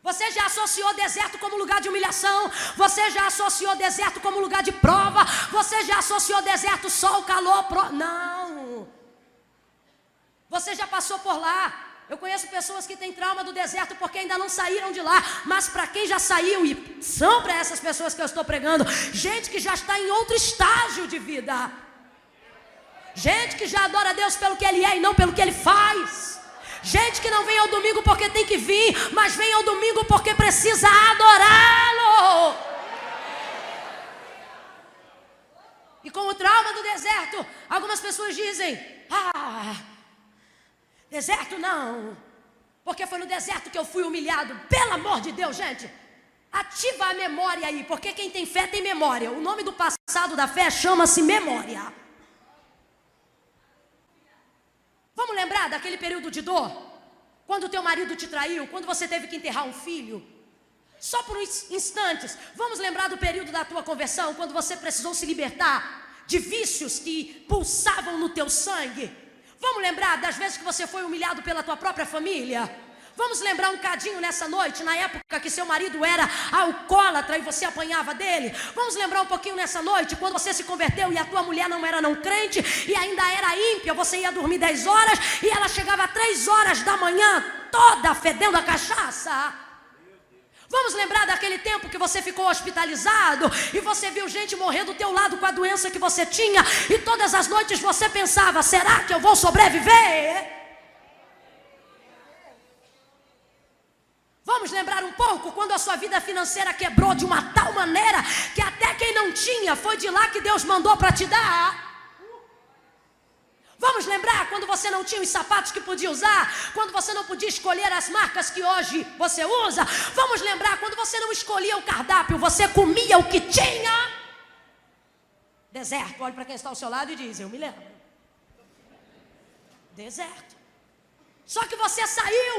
Você já associou deserto como lugar de humilhação. Você já associou deserto como lugar de prova. Você já associou deserto sol, calor, não. Você já passou por lá. Eu conheço pessoas que têm trauma do deserto porque ainda não saíram de lá. Mas para quem já saiu, e são para essas pessoas que eu estou pregando, gente que já está em outro estágio de vida. Gente que já adora a Deus pelo que Ele é e não pelo que Ele faz. Gente que não vem ao domingo porque tem que vir, mas vem ao domingo porque precisa adorá-lo. E com o trauma do deserto, algumas pessoas dizem: deserto não, porque foi no deserto que eu fui humilhado. Pelo amor de Deus, gente, ativa a memória aí, porque quem tem fé tem memória. O nome do passado da fé chama-se memória. Vamos lembrar daquele período de dor? Quando teu marido te traiu, quando você teve que enterrar um filho? Só por instantes. Vamos lembrar do período da tua conversão, quando você precisou se libertar de vícios que pulsavam no teu sangue? Vamos lembrar das vezes que você foi humilhado pela tua própria família? Vamos lembrar um cadinho nessa noite, na época que seu marido era alcoólatra e você apanhava dele? Vamos lembrar um pouquinho nessa noite, quando você se converteu e a tua mulher não era não crente e ainda era ímpia, você ia dormir 10 horas e ela chegava 3 horas da manhã, toda fedendo a cachaça? Vamos lembrar daquele tempo que você ficou hospitalizado e você viu gente morrer do teu lado com a doença que você tinha e todas as noites você pensava: será que eu vou sobreviver? Vamos lembrar um pouco quando a sua vida financeira quebrou de uma tal maneira que até quem não tinha foi de lá que Deus mandou para te dar. Vamos lembrar quando você não tinha os sapatos que podia usar, quando você não podia escolher as marcas que hoje você usa. Vamos lembrar quando você não escolhia o cardápio, você comia o que tinha. Deserto, olhe para quem está ao seu lado e diz: eu me lembro. Deserto. Só que você saiu.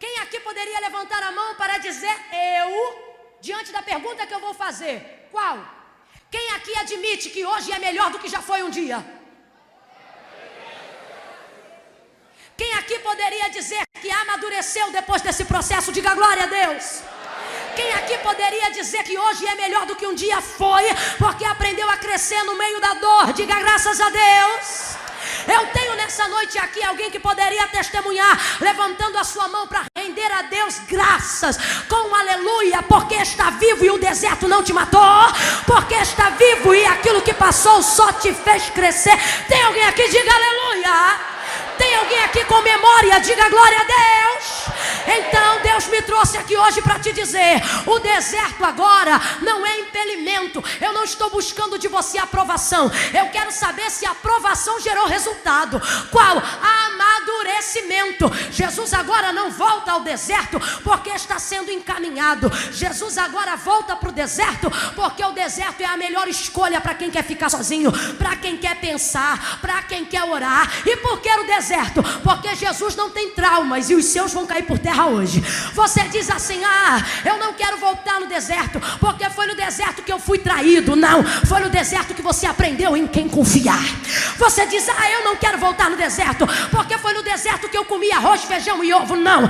Quem aqui poderia levantar a mão para dizer eu, diante da pergunta que eu vou fazer? Qual? Quem aqui admite que hoje é melhor do que já foi um dia? Quem aqui poderia dizer que amadureceu depois desse processo? Diga glória a Deus. Quem aqui poderia dizer que hoje é melhor do que um dia foi, porque aprendeu a crescer no meio da dor? Diga graças a Deus. Eu tenho nessa noite aqui alguém que poderia testemunhar, levantando a sua mão para render a Deus graças, com um aleluia, porque está vivo e o deserto não te matou, porque está vivo e aquilo que passou só te fez crescer. Tem alguém aqui? Diga aleluia. Tem alguém aqui com memória? Diga glória a Deus. Então Deus me trouxe aqui hoje para te dizer: o deserto agora não é impedimento. Eu não estou buscando de você aprovação. Eu quero saber se a aprovação gerou resultado. Qual? Amadurecimento. Jesus agora não volta ao deserto porque está sendo encaminhado. Jesus agora volta para o deserto porque o deserto é a melhor escolha para quem quer ficar sozinho, para quem quer pensar, para quem quer orar. E por que o deserto? Porque Jesus não tem traumas e os seus vão cair por terra hoje. Você diz assim: eu não quero voltar no deserto porque foi no deserto que eu fui traído. Não, foi no deserto que você aprendeu em quem confiar. Você diz: eu não quero voltar no deserto porque foi no deserto que eu comi arroz, feijão e ovo. Não,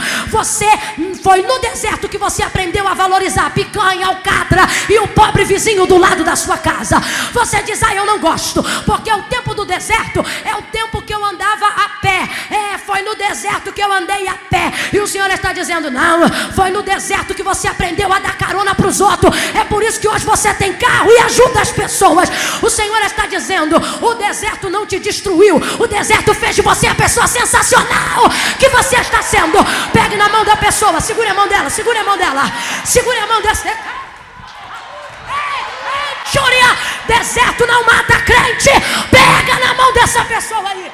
foi no deserto que você aprendeu a valorizar picanha, alcatra e o pobre vizinho do lado da sua casa. Você diz: eu não gosto porque o tempo do deserto é o tempo que eu andava a pé. foi no deserto que eu andei a pé. E o Senhor está dizendo: não, foi no deserto que você aprendeu a dar carona para os outros. É por isso que hoje você tem carro e ajuda as pessoas. O Senhor está dizendo: o deserto não te destruiu, o deserto fez de você a pessoa sensacional que você está sendo. Pegue na mão da pessoa, segure a mão dela, segure a mão dela, segure a mão dessa. Deserto não mata crente. Pega na mão dessa pessoa aí,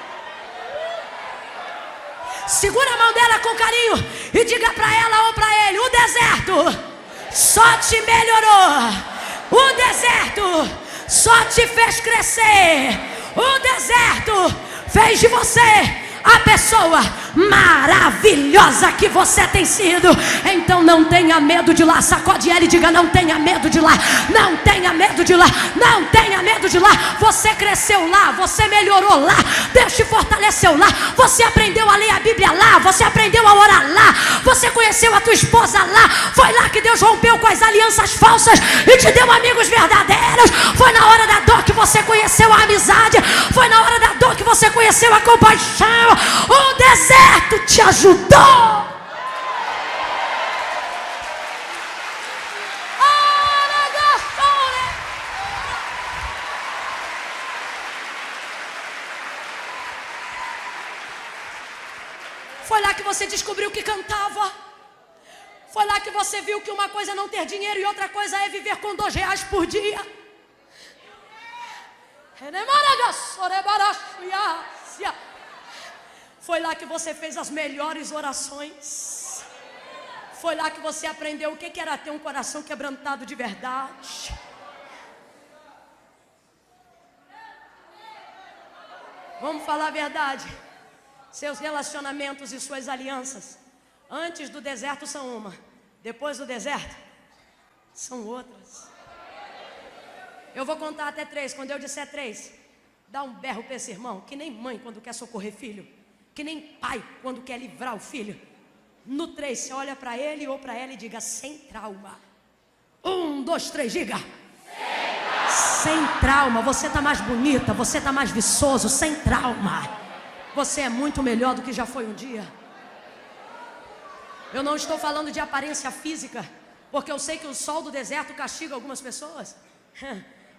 segura a mão dela com carinho e diga para ela ou para ele: o deserto só te melhorou, o deserto só te fez crescer, o deserto fez de você a pessoa maravilhosa que você tem sido. Então não tenha medo de lá. Sacode ela e diga: não tenha medo de lá, não tenha medo de lá, não tenha medo de lá. Você cresceu lá, você melhorou lá, Deus te fortaleceu lá, você aprendeu a ler a Bíblia lá, você aprendeu a orar lá, você conheceu a tua esposa lá. Foi lá que Deus rompeu com as alianças falsas e te deu amigos verdadeiros. Foi na hora da dor que você conheceu a amizade, foi na hora da dor que você conheceu a compaixão. O deserto te ajudou. Foi lá que você descobriu que cantava. Foi lá que você viu que uma coisa é não ter dinheiro e outra coisa é viver com R$2 por dia. Foi lá que você fez as melhores orações. Foi lá que você aprendeu o que era ter um coração quebrantado de verdade. Vamos falar a verdade. Seus relacionamentos e suas alianças antes do deserto são uma, depois do deserto são outras. Eu vou contar até 3. Quando eu disser 3, dá um berro para esse irmão, que nem mãe quando quer socorrer filho, que nem pai quando quer livrar o filho. No 3, você olha para ele ou para ela e diga: sem trauma. 1, 2, 3, diga: sem trauma. Você está mais bonita, você está mais viçoso, sem trauma. Você é muito melhor do que já foi um dia. Eu não estou falando de aparência física, porque eu sei que o sol do deserto castiga algumas pessoas.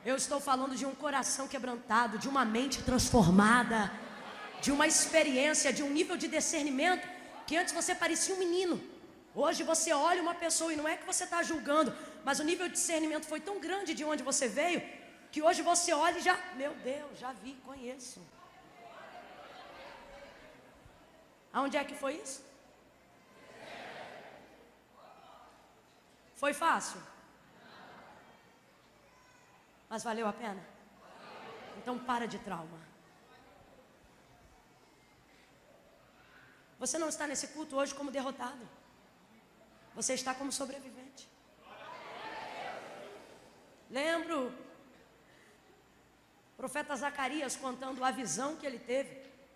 Eu estou falando de um coração quebrantado, de uma mente transformada, de uma experiência, de um nível de discernimento que antes você parecia um menino. Hoje você olha uma pessoa e não é que você está julgando, mas o nível de discernimento foi tão grande de onde você veio, que hoje você olha e já, meu Deus, já vi, conheço. Aonde é que foi isso? Foi fácil? Mas valeu a pena? Então para de trauma. Você não está nesse culto hoje como derrotado. Você está como sobrevivente. Lembro o profeta Zacarias contando a visão que ele teve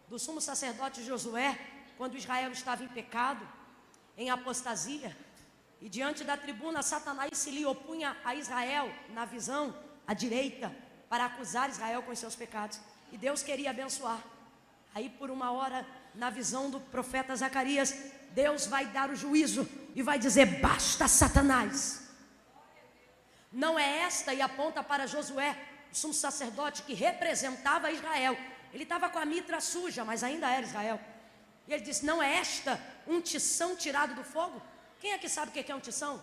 do sumo sacerdote Josué, quando Israel estava em pecado, em apostasia, e diante da tribuna Satanás se lhe opunha a Israel na visão à direita, para acusar Israel com os seus pecados, e Deus queria abençoar. Aí por uma hora, na visão do profeta Zacarias, Deus vai dar o juízo e vai dizer: basta, Satanás. Não é esta, e aponta para Josué, o sumo sacerdote que representava Israel. Ele estava com a mitra suja, mas ainda era Israel. E ele disse: não é esta um tição tirado do fogo? Quem é que sabe o que é um tição?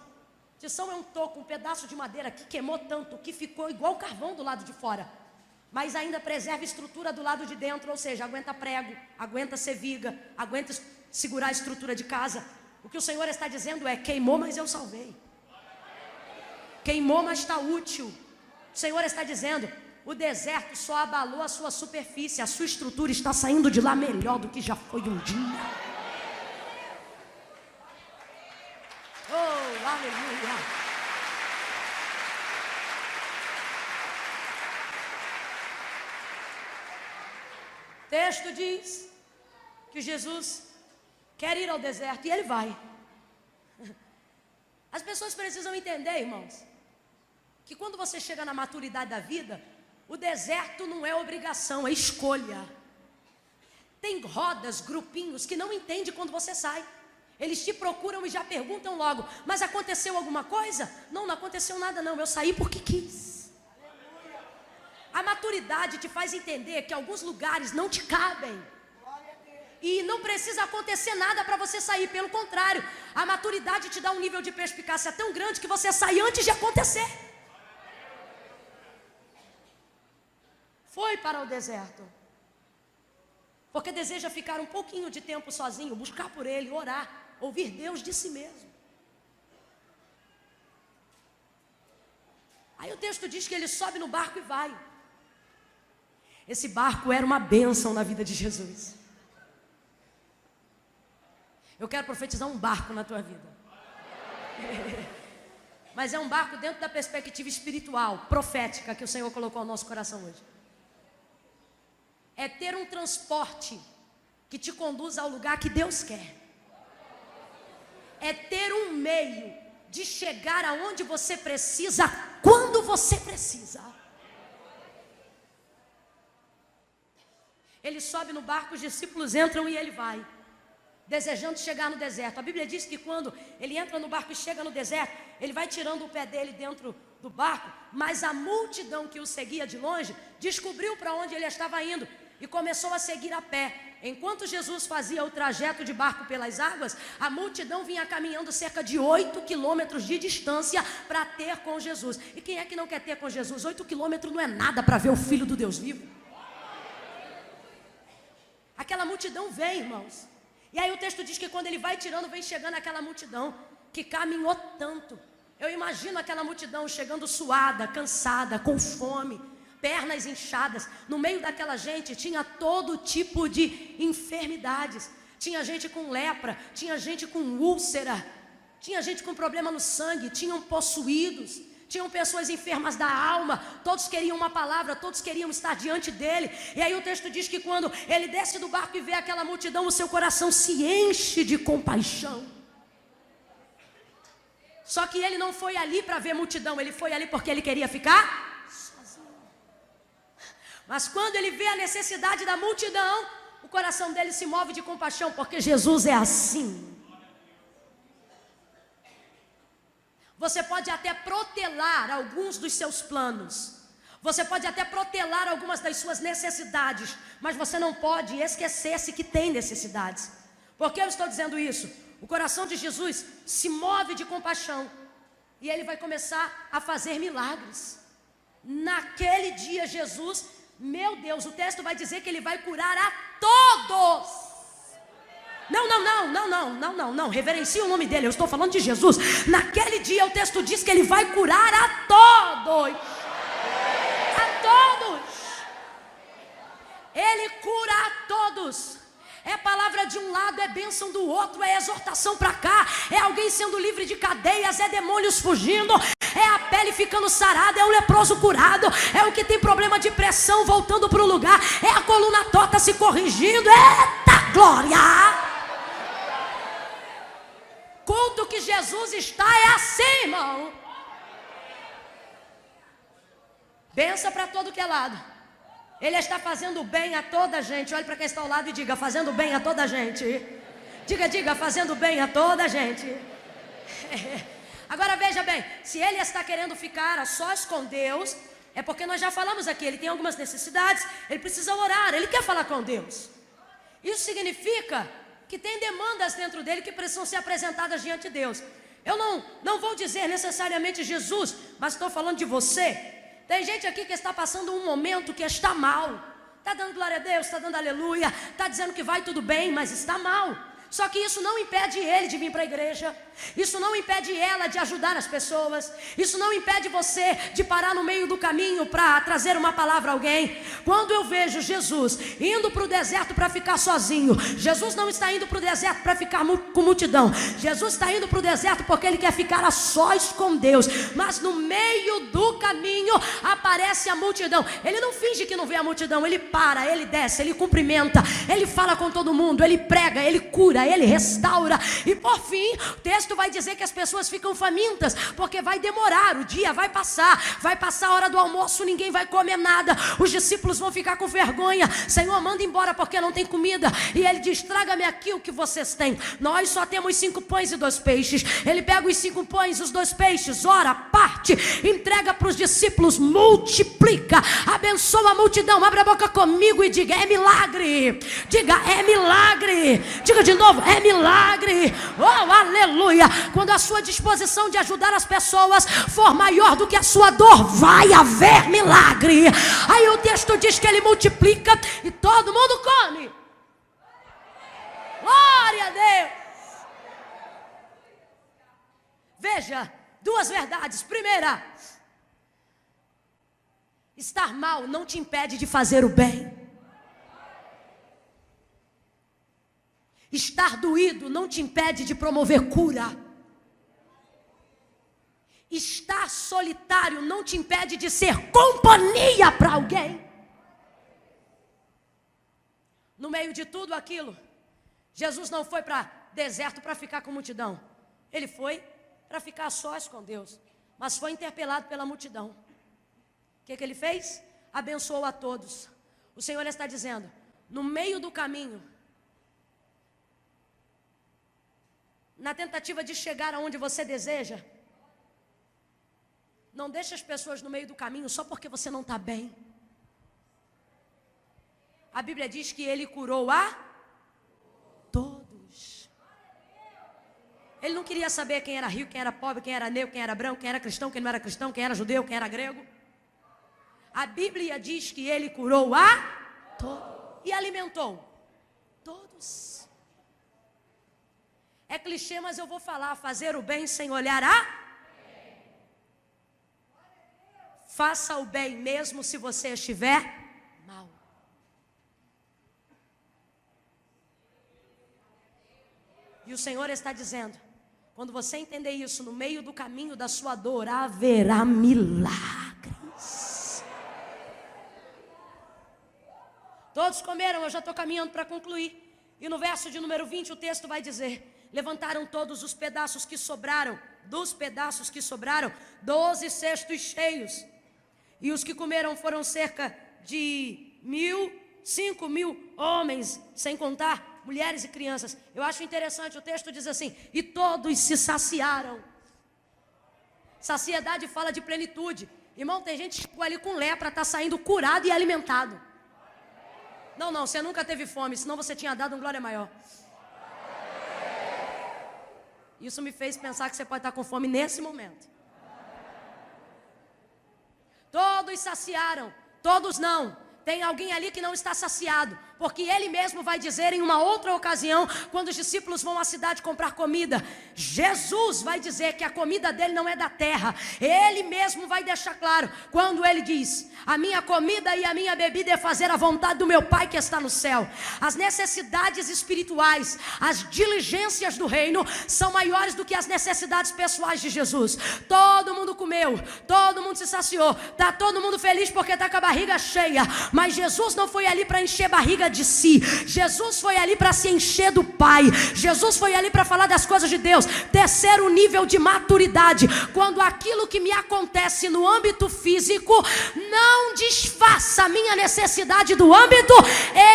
Tição é um toco, um pedaço de madeira que queimou tanto, que ficou igual carvão do lado de fora, mas ainda preserva a estrutura do lado de dentro, ou seja, aguenta prego, aguenta ser viga, aguenta segurar a estrutura de casa. O que o Senhor está dizendo é: queimou, mas eu salvei. Queimou, mas está útil. O Senhor está dizendo: o deserto só abalou a sua superfície, a sua estrutura está saindo de lá melhor do que já foi um dia. Oh, aleluia! O texto diz que Jesus quer ir ao deserto e ele vai. As pessoas precisam entender, irmãos, que quando você chega na maturidade da vida, o deserto não é obrigação, é escolha. Tem rodas, grupinhos que não entendem quando você sai. Eles te procuram e já perguntam logo: mas aconteceu alguma coisa? Não, não aconteceu nada não, eu saí porque quis. A maturidade te faz entender que alguns lugares não te cabem. E não precisa acontecer nada para você sair, pelo contrário, a maturidade te dá um nível de perspicácia tão grande que você sai antes de acontecer. Foi para o deserto, porque deseja ficar um pouquinho de tempo sozinho, buscar por Ele, orar, ouvir Deus de si mesmo. Aí o texto diz que ele sobe no barco e vai. Esse barco era uma bênção na vida de Jesus. Eu quero profetizar um barco na tua vida. Mas é um barco dentro da perspectiva espiritual, profética, que o Senhor colocou ao nosso coração hoje. É ter um transporte que te conduz ao lugar que Deus quer. É ter um meio de chegar aonde você precisa, quando você precisa. Ele sobe no barco, os discípulos entram e ele vai, desejando chegar no deserto. A Bíblia diz que quando ele entra no barco e chega no deserto, ele vai tirando o pé dele dentro do barco, mas a multidão que o seguia de longe descobriu para onde ele estava indo e começou a seguir a pé. Enquanto Jesus fazia o trajeto de barco pelas águas, a multidão vinha caminhando cerca de 8 quilômetros de distância para ter com Jesus. E quem é que não quer ter com Jesus? 8 quilômetros não é nada para ver o Filho do Deus vivo. Aquela multidão vem, irmãos. E aí o texto diz que quando ele vai tirando, vem chegando aquela multidão que caminhou tanto. Eu imagino aquela multidão chegando suada, cansada, com fome, pernas inchadas. No meio daquela gente tinha todo tipo de enfermidades. Tinha gente com lepra, tinha gente com úlcera, tinha gente com problema no sangue, tinham possuídos, tinham pessoas enfermas da alma. Todos queriam uma palavra, todos queriam estar diante dele. E aí o texto diz que quando ele desce do barco e vê aquela multidão, o seu coração se enche de compaixão. Só que ele não foi ali para ver multidão, ele foi ali porque ele queria ficar sozinho. Mas quando ele vê a necessidade da multidão, o coração dele se move de compaixão, porque Jesus é assim. Você pode até protelar alguns dos seus planos, você pode até protelar algumas das suas necessidades, mas você não pode esquecer-se que tem necessidades. Por que eu estou dizendo isso? O coração de Jesus se move de compaixão e ele vai começar a fazer milagres. Naquele dia Jesus, meu Deus, o texto vai dizer que ele vai curar a todos. Não, reverencie o nome dele, eu estou falando de Jesus. Naquele dia o texto diz que ele vai curar a todos. A todos. Ele cura a todos. É palavra de um lado, é bênção do outro, é exortação para cá, é alguém sendo livre de cadeias, é demônios fugindo, é a pele ficando sarada, é o leproso curado, é o que tem problema de pressão voltando para o lugar, é a coluna torta se corrigindo. Eita glória! Culto que Jesus está é assim, irmão. Benção para todo que é lado. Ele está fazendo bem a toda a gente. Olhe para quem está ao lado e diga: fazendo bem a toda a gente. Diga, fazendo bem a toda a gente. Agora veja bem, se ele está querendo ficar a sós com Deus, é porque nós já falamos aqui, ele tem algumas necessidades, ele precisa orar, ele quer falar com Deus. Isso significa que tem demandas dentro dele que precisam ser apresentadas diante de Deus. Eu não vou dizer necessariamente Jesus, mas estou falando de você. Tem gente aqui que está passando um momento que está mal. Está dando glória a Deus, está dando aleluia, está dizendo que vai tudo bem, mas está mal. Só que isso não impede ele de vir para a igreja. Isso não impede ela de ajudar as pessoas. Isso não impede você de parar no meio do caminho para trazer uma palavra a alguém. Quando eu vejo Jesus indo para o deserto para ficar sozinho, Jesus não está indo para o deserto para ficar com multidão. Jesus está indo para o deserto porque ele quer ficar a sós com Deus. Mas no meio do caminho aparece a multidão. Ele não finge que não vê a multidão. Ele para, ele desce, ele cumprimenta, ele fala com todo mundo, ele prega, ele cura, cura, Ele restaura. E por fim, o texto vai dizer que as pessoas ficam famintas, porque vai demorar, o dia vai passar a hora do almoço, ninguém vai comer nada, os discípulos vão ficar com vergonha. Senhor, manda embora porque não tem comida. E Ele diz: traga-me aqui o que vocês têm. Nós só temos 5 pães e 2 peixes. Ele pega os 5 pães e os 2 peixes, ora, parte, entrega para os discípulos, multiplica, abençoa a multidão. Abre a boca comigo e diga: é milagre. Diga: é milagre. Diga de novo: é milagre. Oh, aleluia. Quando a sua disposição de ajudar as pessoas for maior do que a sua dor, vai haver milagre. Aí o texto diz que Ele multiplica e todo mundo come. Glória a Deus. Veja, 2 verdades. Primeira, estar mal não te impede de fazer o bem. Estar doído não te impede de promover cura. Estar solitário não te impede de ser companhia para alguém. No meio de tudo aquilo, Jesus não foi para deserto para ficar com multidão. Ele foi para ficar a sós com Deus, mas foi interpelado pela multidão. O que Ele fez? Abençoou a todos. O Senhor está dizendo: no meio do caminho, na tentativa de chegar aonde você deseja, não deixe as pessoas no meio do caminho só porque você não está bem. A Bíblia diz que Ele curou a todos. Ele não queria saber quem era rico, quem era pobre, quem era negro, quem era branco, quem era cristão, quem não era cristão, quem era judeu, quem era grego. A Bíblia diz que Ele curou a todos e alimentou todos. É clichê, mas eu vou falar: fazer o bem sem olhar a... Faça o bem mesmo se você estiver mal. E o Senhor está dizendo: quando você entender isso, no meio do caminho da sua dor haverá milagres. Todos comeram, eu já estou caminhando para concluir. E no verso de número 20 o texto vai dizer: levantaram todos os pedaços que sobraram, dos pedaços que sobraram, 12 cestos cheios. E os que comeram foram cerca de 5.000 homens, sem contar mulheres e crianças. Eu acho interessante, o texto diz assim: e todos se saciaram. Saciedade fala de plenitude. Irmão, tem gente que chegou ali com lepra, está saindo curado e alimentado. Não, você nunca teve fome, senão você tinha dado um glória maior. Isso me fez pensar que você pode estar com fome nesse momento. Todos saciaram, todos não. Tem alguém ali que não está saciado, porque Ele mesmo vai dizer em uma outra ocasião, quando os discípulos vão à cidade comprar comida, Jesus vai dizer que a comida dele não é da terra. Ele mesmo vai deixar claro, quando Ele diz: a minha comida e a minha bebida é fazer a vontade do meu Pai que está no céu. As necessidades espirituais, as diligências do reino são maiores do que as necessidades pessoais de Jesus. Todo mundo comeu, todo mundo se saciou, está todo mundo feliz porque está com a barriga cheia. Mas Jesus não foi ali para encher barriga de si. Jesus foi ali para se encher do Pai. Jesus foi ali para falar das coisas de Deus. Terceiro nível de maturidade: quando aquilo que me acontece no âmbito físico não desfaça a minha necessidade do âmbito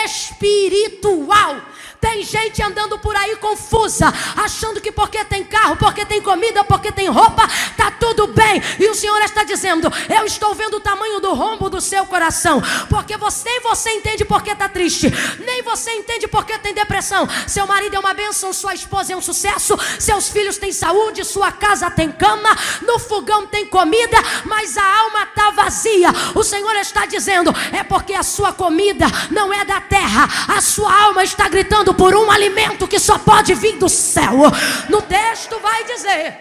espiritual. Tem gente andando por aí confusa, achando que porque tem carro, porque tem comida, porque tem roupa, está tudo bem. E o Senhor está dizendo: eu estou vendo o tamanho do rombo do seu coração. Porque você entende porque está triste, nem você entende porque tem depressão. Seu marido é uma bênção, sua esposa é um sucesso, seus filhos têm saúde, sua casa tem cama, no fogão tem comida, mas a alma está vazia. O Senhor está dizendo: é porque a sua comida não é da terra, a sua alma está gritando por um alimento que só pode vir do céu. No texto vai dizer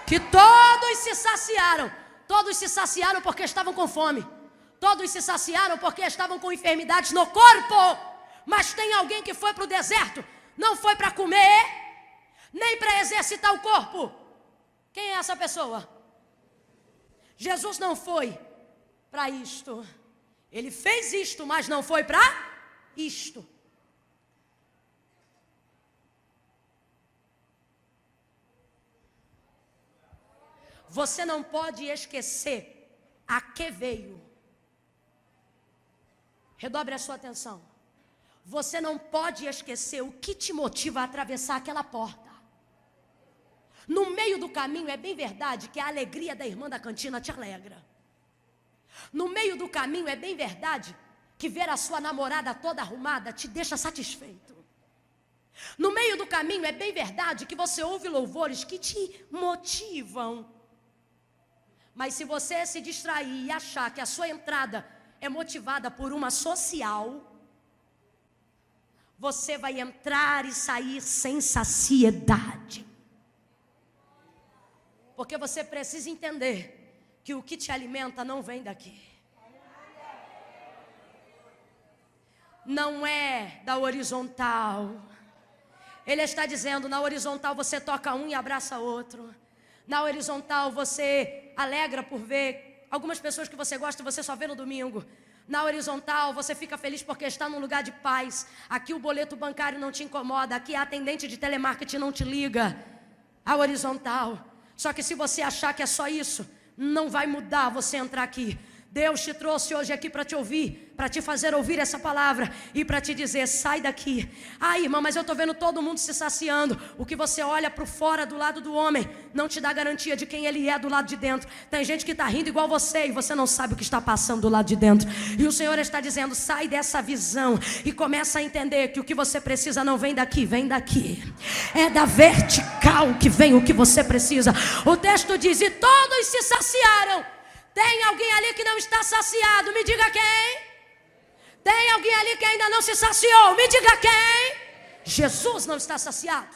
que todos se saciaram. Todos se saciaram porque estavam com fome. Todos se saciaram porque estavam com enfermidades no corpo. Mas tem alguém que foi para o deserto, não foi para comer, nem para exercitar o corpo. Quem é essa pessoa? Jesus não foi para isto. Ele fez isto, mas não foi para isto. Você não pode esquecer a que veio. Redobre a sua atenção. Você não pode esquecer o que te motiva a atravessar aquela porta. No meio do caminho, é bem verdade que a alegria da irmã da cantina te alegra. No meio do caminho, é bem verdade que ver a sua namorada toda arrumada te deixa satisfeito. No meio do caminho, é bem verdade que você ouve louvores que te motivam. Mas se você se distrair e achar que a sua entrada é motivada por uma social, você vai entrar e sair sem saciedade. Porque você precisa entender que o que te alimenta não vem daqui. Não é da horizontal. Ele está dizendo, na horizontal você toca um e abraça outro. Na horizontal você alegra por ver algumas pessoas que você gosta, você só vê no domingo. Na horizontal você fica feliz porque está num lugar de paz. Aqui o boleto bancário não te incomoda. Aqui a atendente de telemarketing não te liga. A horizontal. Só que se você achar que é só isso, não vai mudar você entrar aqui. Deus te trouxe hoje aqui para te ouvir, para te fazer ouvir essa palavra e para te dizer, sai daqui. Ah, irmã, mas eu estou vendo todo mundo se saciando. O que você olha para o fora do lado do homem não te dá garantia de quem ele é do lado de dentro. Tem gente que está rindo igual você e você não sabe o que está passando do lado de dentro. E o Senhor está dizendo, sai dessa visão e começa a entender que o que você precisa não vem daqui, vem daqui. É da vertical que vem o que você precisa. O texto diz, e todos se saciaram. Tem alguém ali que não está saciado? Me diga quem. Tem alguém ali que ainda não se saciou? Me diga quem. Jesus não está saciado.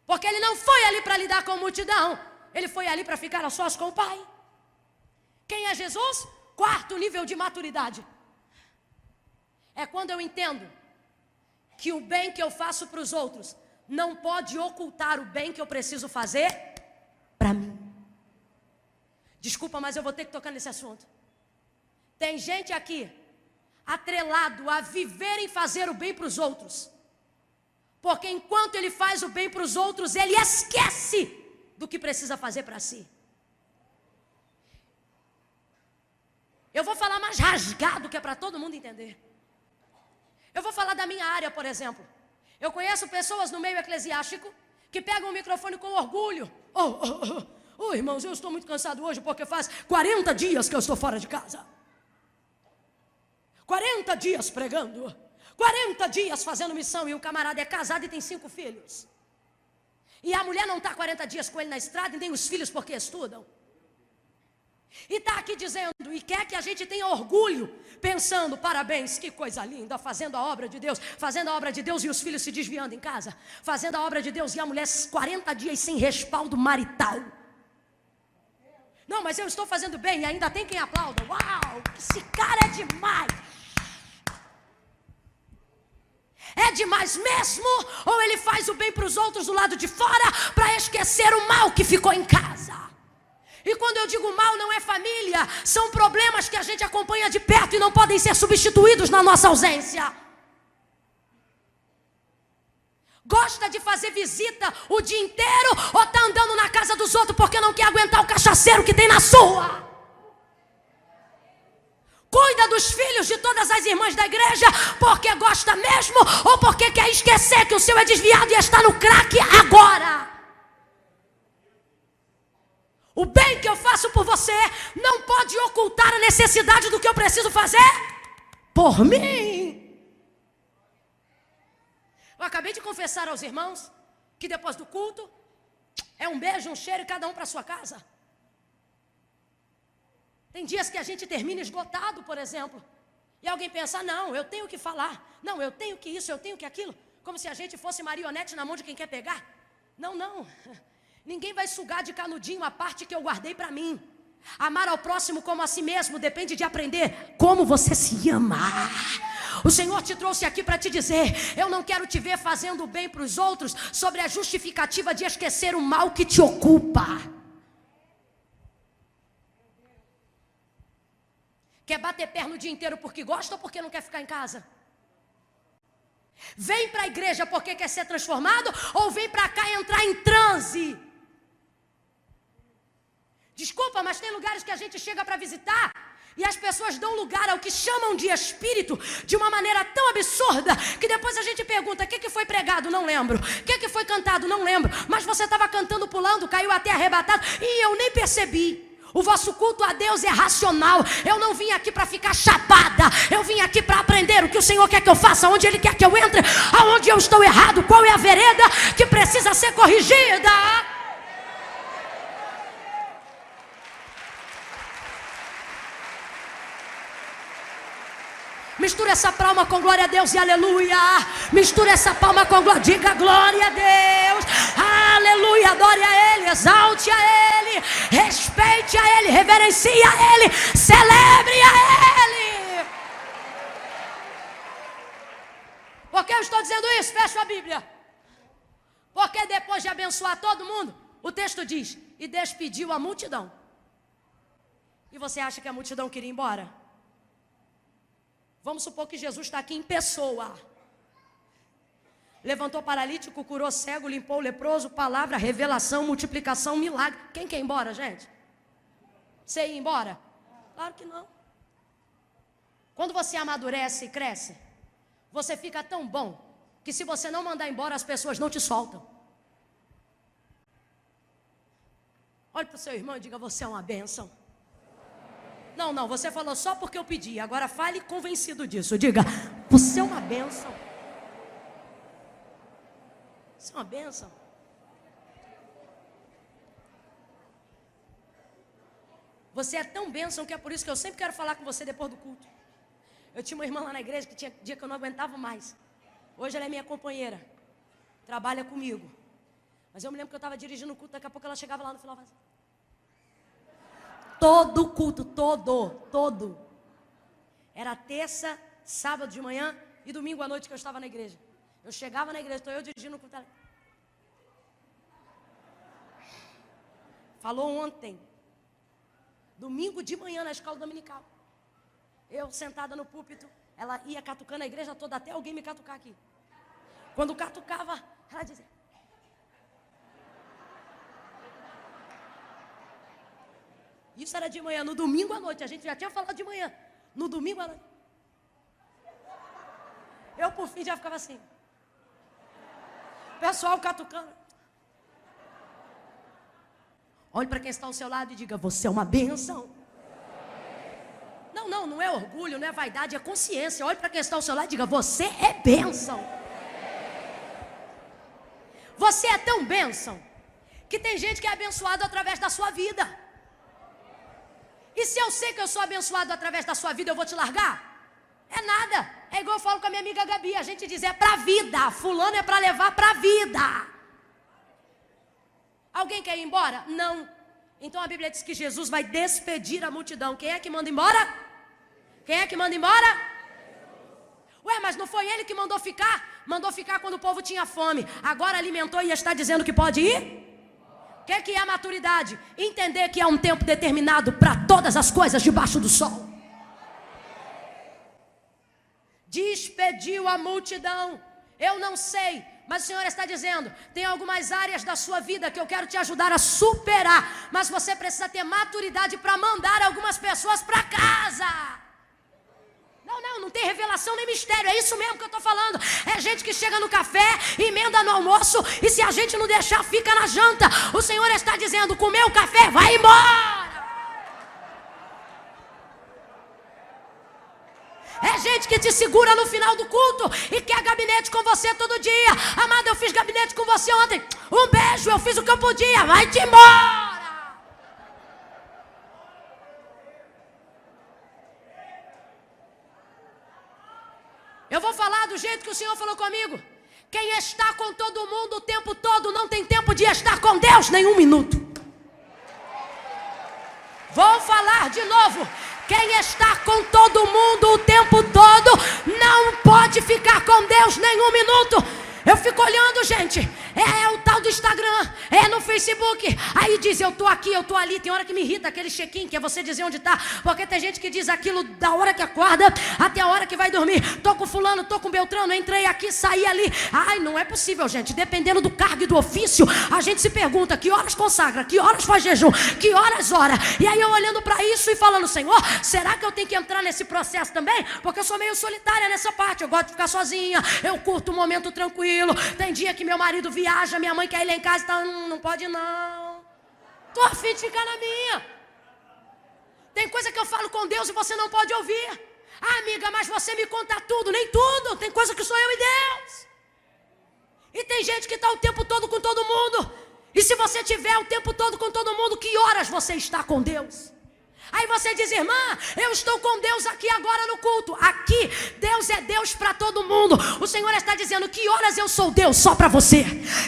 Porque ele não foi ali para lidar com a multidão. Ele foi ali para ficar a sós com o Pai. Quem é Jesus? Quarto nível de maturidade. É quando eu entendo que o bem que eu faço para os outros não pode ocultar o bem que eu preciso fazer para mim. Desculpa, mas eu vou ter que tocar nesse assunto. Tem gente aqui atrelado a viver em fazer o bem para os outros. Porque enquanto ele faz o bem para os outros, ele esquece do que precisa fazer para si. Eu vou falar mais rasgado, que é para todo mundo entender. Eu vou falar da minha área, por exemplo. Eu conheço pessoas no meio eclesiástico que pegam o microfone com orgulho. Irmãos, eu estou muito cansado hoje porque faz 40 dias que eu estou fora de casa. 40 dias pregando. 40 dias fazendo missão. E o camarada é casado e tem 5 filhos. E a mulher não está 40 dias com ele na estrada e nem os filhos porque estudam. E está aqui dizendo, e quer que a gente tenha orgulho, pensando, parabéns, que coisa linda, fazendo a obra de Deus, fazendo a obra de Deus e os filhos se desviando em casa, fazendo a obra de Deus e a mulher 40 dias sem respaldo marital. Não, mas eu estou fazendo bem e ainda tem quem aplauda. Uau, esse cara é demais. É demais mesmo? Ou ele faz o bem para os outros do lado de fora para esquecer o mal que ficou em casa? E quando eu digo mal, não é família, são problemas que a gente acompanha de perto e não podem ser substituídos na nossa ausência. Gosta de fazer visita o dia inteiro ou está andando na casa dos outros porque não quer aguentar o cachaceiro que tem na sua? Cuida dos filhos de todas as irmãs da igreja porque gosta mesmo ou porque quer esquecer que o seu é desviado e está no crack agora? O bem que eu faço por você não pode ocultar a necessidade do que eu preciso fazer por mim. Eu acabei de confessar aos irmãos que depois do culto é um beijo, um cheiro e cada um para sua casa. Tem dias que a gente termina esgotado, por exemplo, e alguém pensa, não, eu tenho que falar, não, eu tenho que isso, eu tenho que aquilo, como se a gente fosse marionete na mão de quem quer pegar. Não, não. Ninguém vai sugar de canudinho a parte que eu guardei para mim. Amar ao próximo como a si mesmo depende de aprender como você se ama. O Senhor te trouxe aqui para te dizer, eu não quero te ver fazendo o bem para os outros sobre a justificativa de esquecer o mal que te ocupa. Quer bater perna o dia inteiro porque gosta ou porque não quer ficar em casa? Vem para a igreja porque quer ser transformado ou vem para cá entrar em transe? Desculpa, mas tem lugares que a gente chega para visitar e as pessoas dão lugar ao que chamam de espírito de uma maneira tão absurda que depois a gente pergunta: o que foi pregado? Não lembro. O que foi cantado? Não lembro. Mas você estava cantando, pulando, caiu até arrebatado e eu nem percebi. O vosso culto a Deus é racional. Eu não vim aqui para ficar chapada. Eu vim aqui para aprender o que o Senhor quer que eu faça, onde Ele quer que eu entre, aonde eu estou errado, qual é a vereda que precisa ser corrigida. Mistura essa palma com glória a Deus e aleluia. Mistura essa palma com glória. Diga glória a Deus. Aleluia. Adore a Ele. Exalte a Ele. Respeite a Ele. Reverencie a Ele. Celebre a Ele. Por que eu estou dizendo isso? Fecha a Bíblia. Porque depois de abençoar todo mundo, o texto diz: e despediu a multidão. E você acha que a multidão queria ir embora? Vamos supor que Jesus está aqui em pessoa. Levantou paralítico, curou cego, limpou leproso, palavra, revelação, multiplicação, milagre. Quem quer ir embora, gente? Você ir embora? Claro que não. Quando você amadurece e cresce, você fica tão bom que se você não mandar embora, as pessoas não te soltam. Olhe para o seu irmão e diga: você é uma bênção. Não, você falou só porque eu pedi. Agora fale convencido disso. Diga: você é uma bênção. Você é uma bênção. Você é tão bênção que é por isso que eu sempre quero falar com você depois do culto. Eu tinha uma irmã lá na igreja que tinha dia que eu não aguentava mais. Hoje ela é minha companheira. Trabalha comigo. Mas eu me lembro que eu estava dirigindo o culto. Daqui a pouco ela chegava lá no final e falava assim: todo culto, todo. Era terça, sábado de manhã e domingo à noite que eu estava na igreja. Eu chegava na igreja, estou eu dirigindo o culto. Falou ontem, domingo de manhã na escola dominical. Eu sentada no púlpito, ela ia catucando a igreja toda até alguém me catucar aqui. Quando catucava, ela dizia: isso era de manhã. No domingo à noite, a gente já tinha falado de manhã. No domingo à noite, eu por fim já ficava assim. Pessoal catucando. Olhe para quem está ao seu lado e diga: você é uma bênção. Não é orgulho, não é vaidade, é consciência. Olhe para quem está ao seu lado e diga: você é bênção. Você é tão bênção que tem gente que é abençoado através da sua vida. E se eu sei que eu sou abençoado através da sua vida, eu vou te largar? É nada. É igual eu falo com a minha amiga Gabi. A gente diz: é pra vida. Fulano é pra levar pra vida. Alguém quer ir embora? Não. Então a Bíblia diz que Jesus vai despedir a multidão. Quem é que manda embora? Quem é que manda embora? Ué, mas não foi ele que mandou ficar? Mandou ficar quando o povo tinha fome. Agora alimentou e está dizendo que pode ir? O que é a maturidade? Entender que há um tempo determinado para todas as coisas debaixo do sol. Despediu a multidão. Eu não sei, mas o Senhor está dizendo: tem algumas áreas da sua vida que eu quero te ajudar a superar, mas você precisa ter maturidade para mandar algumas pessoas para casa. Não tem revelação nem mistério, é isso mesmo que eu estou falando. É gente que chega no café, emenda no almoço, e se a gente não deixar, fica na janta. O Senhor está dizendo: comeu o café, vai embora. É gente que te segura no final do culto e quer gabinete com você todo dia. Amada, eu fiz gabinete com você ontem. Um beijo, eu fiz o que eu podia, vai-te embora. Eu vou falar do jeito que o Senhor falou comigo. Quem está com todo mundo o tempo todo não tem tempo de estar com Deus nem um minuto. Vou falar de novo. Quem está com todo mundo o tempo todo não pode ficar com Deus nem um minuto. Eu fico olhando, gente. É o tal do Instagram, é no Facebook. Aí diz, eu tô aqui, eu tô ali. Tem hora que me irrita aquele check-in, que é você dizer onde tá. Porque tem gente que diz aquilo da hora que acorda até a hora que vai dormir. Tô com fulano, tô com Beltrano, entrei aqui, saí ali. Ai, não é possível, gente. Dependendo do cargo e do ofício, a gente se pergunta que horas consagra, que horas faz jejum, que horas ora. E aí eu olhando para isso e falando, Senhor, será que eu tenho que entrar nesse processo também? Porque eu sou meio solitária nessa parte. Eu gosto de ficar sozinha, eu curto um momento tranquilo. Tem dia que meu marido viaja, minha mãe quer ir lá em casa e tá, não pode não. Tô a fim de ficar na minha. Tem coisa que eu falo com Deus e você não pode ouvir. Ah, amiga, mas você me conta tudo. Nem tudo, tem coisa que sou eu e Deus. E tem gente que está o tempo todo com todo mundo. E se você tiver o tempo todo com todo mundo, que horas você está com Deus? Aí você diz, irmã, eu estou com Deus aqui agora no culto. Aqui, Deus é Deus para todo mundo. O Senhor está dizendo, que horas eu sou Deus só para você?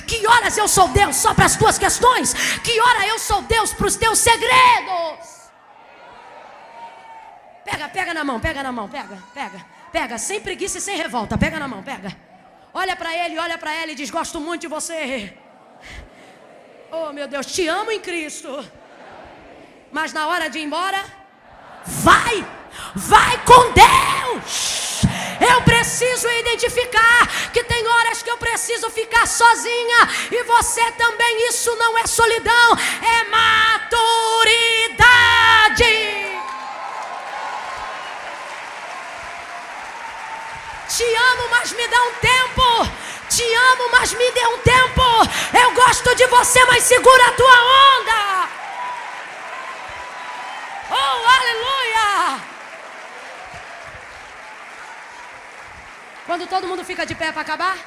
Que horas eu sou Deus só para as tuas questões? Que hora eu sou Deus para os teus segredos? Pega na mão, pega, sem preguiça e sem revolta, pega na mão, pega. Olha para ela e diz, gosto muito de você. Oh, meu Deus, te amo em Cristo. Mas na hora de ir embora, vai com Deus. Eu preciso identificar que tem horas que eu preciso ficar sozinha. E você também, isso não é solidão, é maturidade. Te amo, mas me dá um tempo. Te amo, mas me dê um tempo. Eu gosto de você, mas segura a tua onda. Oh, aleluia! Quando todo mundo fica de pé para acabar.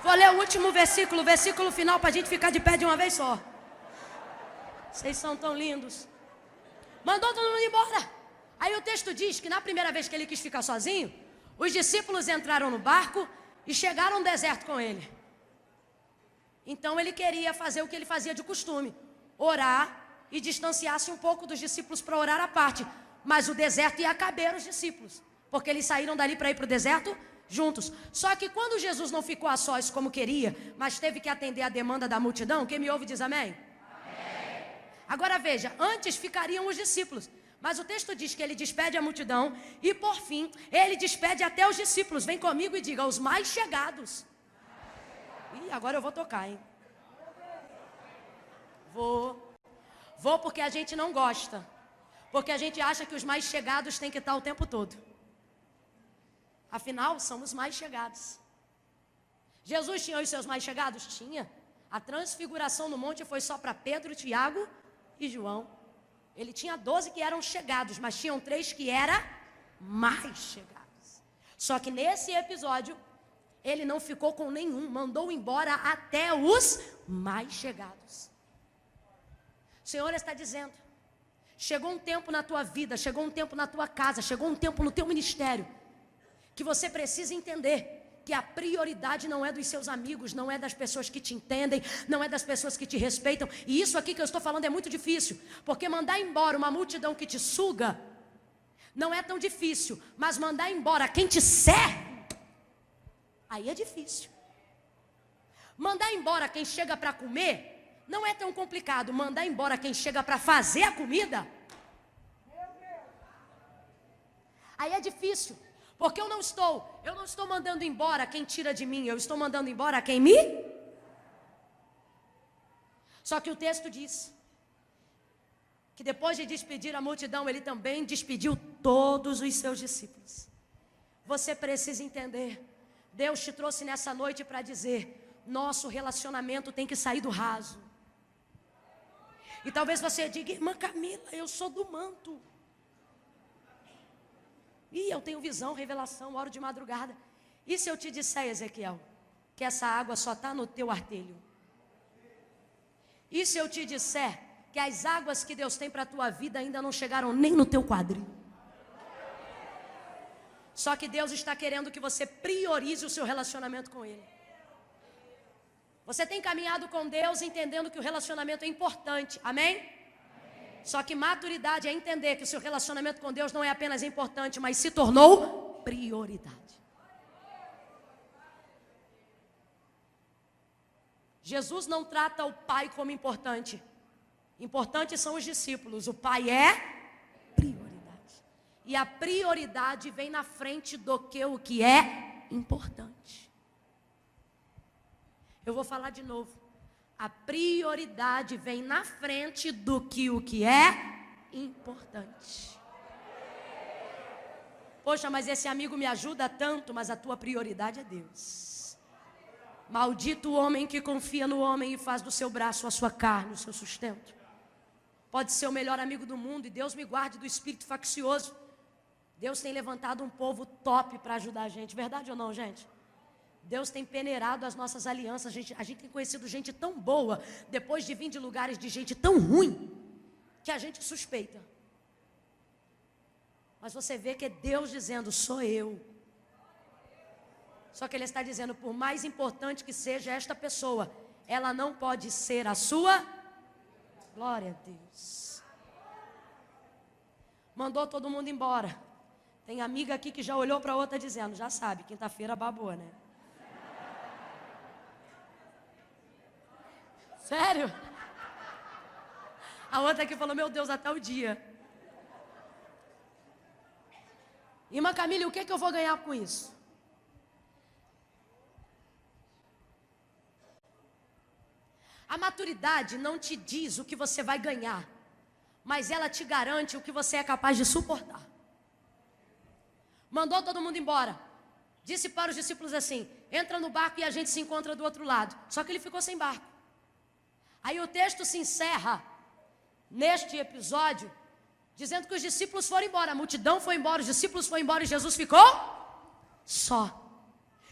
Vou ler o último versículo final para a gente ficar de pé de uma vez só. Vocês são tão lindos. Mandou todo mundo embora. Aí o texto diz que na primeira vez que ele quis ficar sozinho, os discípulos entraram no barco e chegaram no deserto com ele. Então ele queria fazer o que ele fazia de costume, orar e distanciar-se um pouco dos discípulos para orar à parte. Mas o deserto ia caber os discípulos, porque eles saíram dali para ir para o deserto juntos. Só que quando Jesus não ficou a sós como queria, mas teve que atender a demanda da multidão, quem me ouve diz amém? Amém. Agora veja, antes ficariam os discípulos, mas o texto diz que ele despede a multidão e por fim, ele despede até os discípulos. Vem comigo e diga, os mais chegados. Ih, agora eu vou tocar, hein? Vou porque a gente não gosta. Porque a gente acha que os mais chegados têm que estar o tempo todo. Afinal, são os mais chegados. Jesus tinha os seus mais chegados? Tinha. A transfiguração no monte foi só para Pedro, Tiago e João. Ele tinha 12 que eram chegados, mas tinham 3 que eram mais chegados. Só que nesse episódio, ele não ficou com nenhum, mandou embora até os mais chegados. O Senhor está dizendo, chegou um tempo na tua vida, chegou um tempo na tua casa, chegou um tempo no teu ministério, que você precisa entender que a prioridade não é dos seus amigos, não é das pessoas que te entendem, não é das pessoas que te respeitam. E isso aqui que eu estou falando é muito difícil, porque mandar embora uma multidão que te suga não é tão difícil, mas mandar embora quem te serve, aí é difícil. Mandar embora quem chega para comer não é tão complicado. Mandar embora quem chega para fazer a comida, aí é difícil. Porque eu não estou mandando embora quem tira de mim, eu estou mandando embora quem me... Só que o texto diz que depois de despedir a multidão, ele também despediu todos os seus discípulos. Você precisa entender, Deus te trouxe nessa noite para dizer, nosso relacionamento tem que sair do raso. E talvez você diga, irmã Camila, eu sou do manto. E eu tenho visão, revelação, oro de madrugada. E se eu te disser, Ezequiel, que essa água só está no teu artelho? E se eu te disser que as águas que Deus tem para a tua vida ainda não chegaram nem no teu quadril? Só que Deus está querendo que você priorize o seu relacionamento com Ele. Você tem caminhado com Deus entendendo que o relacionamento é importante, amém? Só que maturidade é entender que o seu relacionamento com Deus não é apenas importante, mas se tornou prioridade. Jesus não trata o Pai como importante. Importantes são os discípulos. O Pai é prioridade. E a prioridade vem na frente do que o que é importante. Eu vou falar de novo. A prioridade vem na frente do que o que é importante. Poxa, mas esse amigo me ajuda tanto, mas a tua prioridade é Deus. Maldito o homem que confia no homem e faz do seu braço a sua carne, o seu sustento. Pode ser o melhor amigo do mundo e Deus me guarde do espírito faccioso. Deus tem levantado um povo top para ajudar a gente, verdade ou não, gente? Deus tem peneirado as nossas alianças, a gente tem conhecido gente tão boa, depois de vir de lugares de gente tão ruim, que a gente suspeita. Mas você vê que é Deus dizendo, sou eu. Só que Ele está dizendo, por mais importante que seja esta pessoa, ela não pode ser a sua glória a Deus. Mandou todo mundo embora. Tem amiga aqui que já olhou para outra dizendo, já sabe, quinta-feira babou, né? Sério? A outra aqui falou, meu Deus, até o dia. Irmã Camille, o que eu vou ganhar com isso? A maturidade não te diz o que você vai ganhar, mas ela te garante o que você é capaz de suportar. Mandou todo mundo embora. Disse para os discípulos assim, entra no barco e a gente se encontra do outro lado. Só que ele ficou sem barco. Aí o texto se encerra, neste episódio, dizendo que os discípulos foram embora. A multidão foi embora, os discípulos foram embora e Jesus ficou só.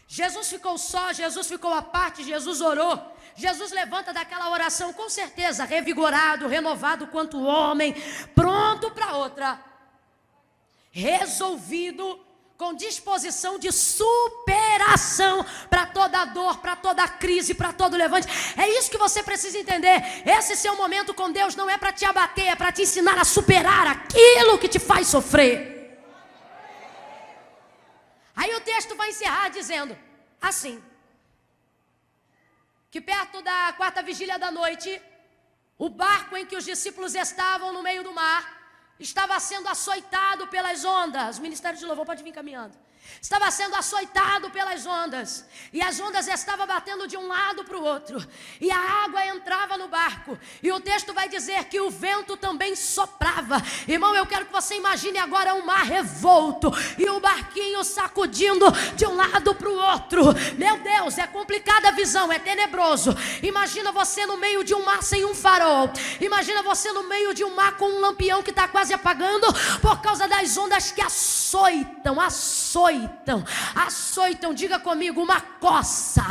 Jesus ficou só, Jesus ficou à parte, Jesus orou. Jesus levanta daquela oração, com certeza, revigorado, renovado quanto homem, pronto para outra. Resolvido, com disposição de superação para toda dor, para toda crise, para todo levante. É isso que você precisa entender. Esse seu momento com Deus não é para te abater, é para te ensinar a superar aquilo que te faz sofrer. Aí o texto vai encerrar dizendo assim, que perto da quarta vigília da noite, o barco em que os discípulos estavam no meio do mar, estava sendo açoitado pelas ondas. O ministério de louvor pode vir caminhando. Estava sendo açoitado pelas ondas. E as ondas estavam batendo de um lado para o outro. E a água entrava no barco. E o texto vai dizer que o vento também soprava. Irmão, eu quero que você imagine agora um mar revolto. E o barquinho sacudindo de um lado para o outro. Meu Deus, é complicada a visão, é tenebroso. Imagina você no meio de um mar sem um farol. Imagina você no meio de um mar com um lampião que está quase apagando. Por causa das ondas que açoitam. Diga comigo, uma coça.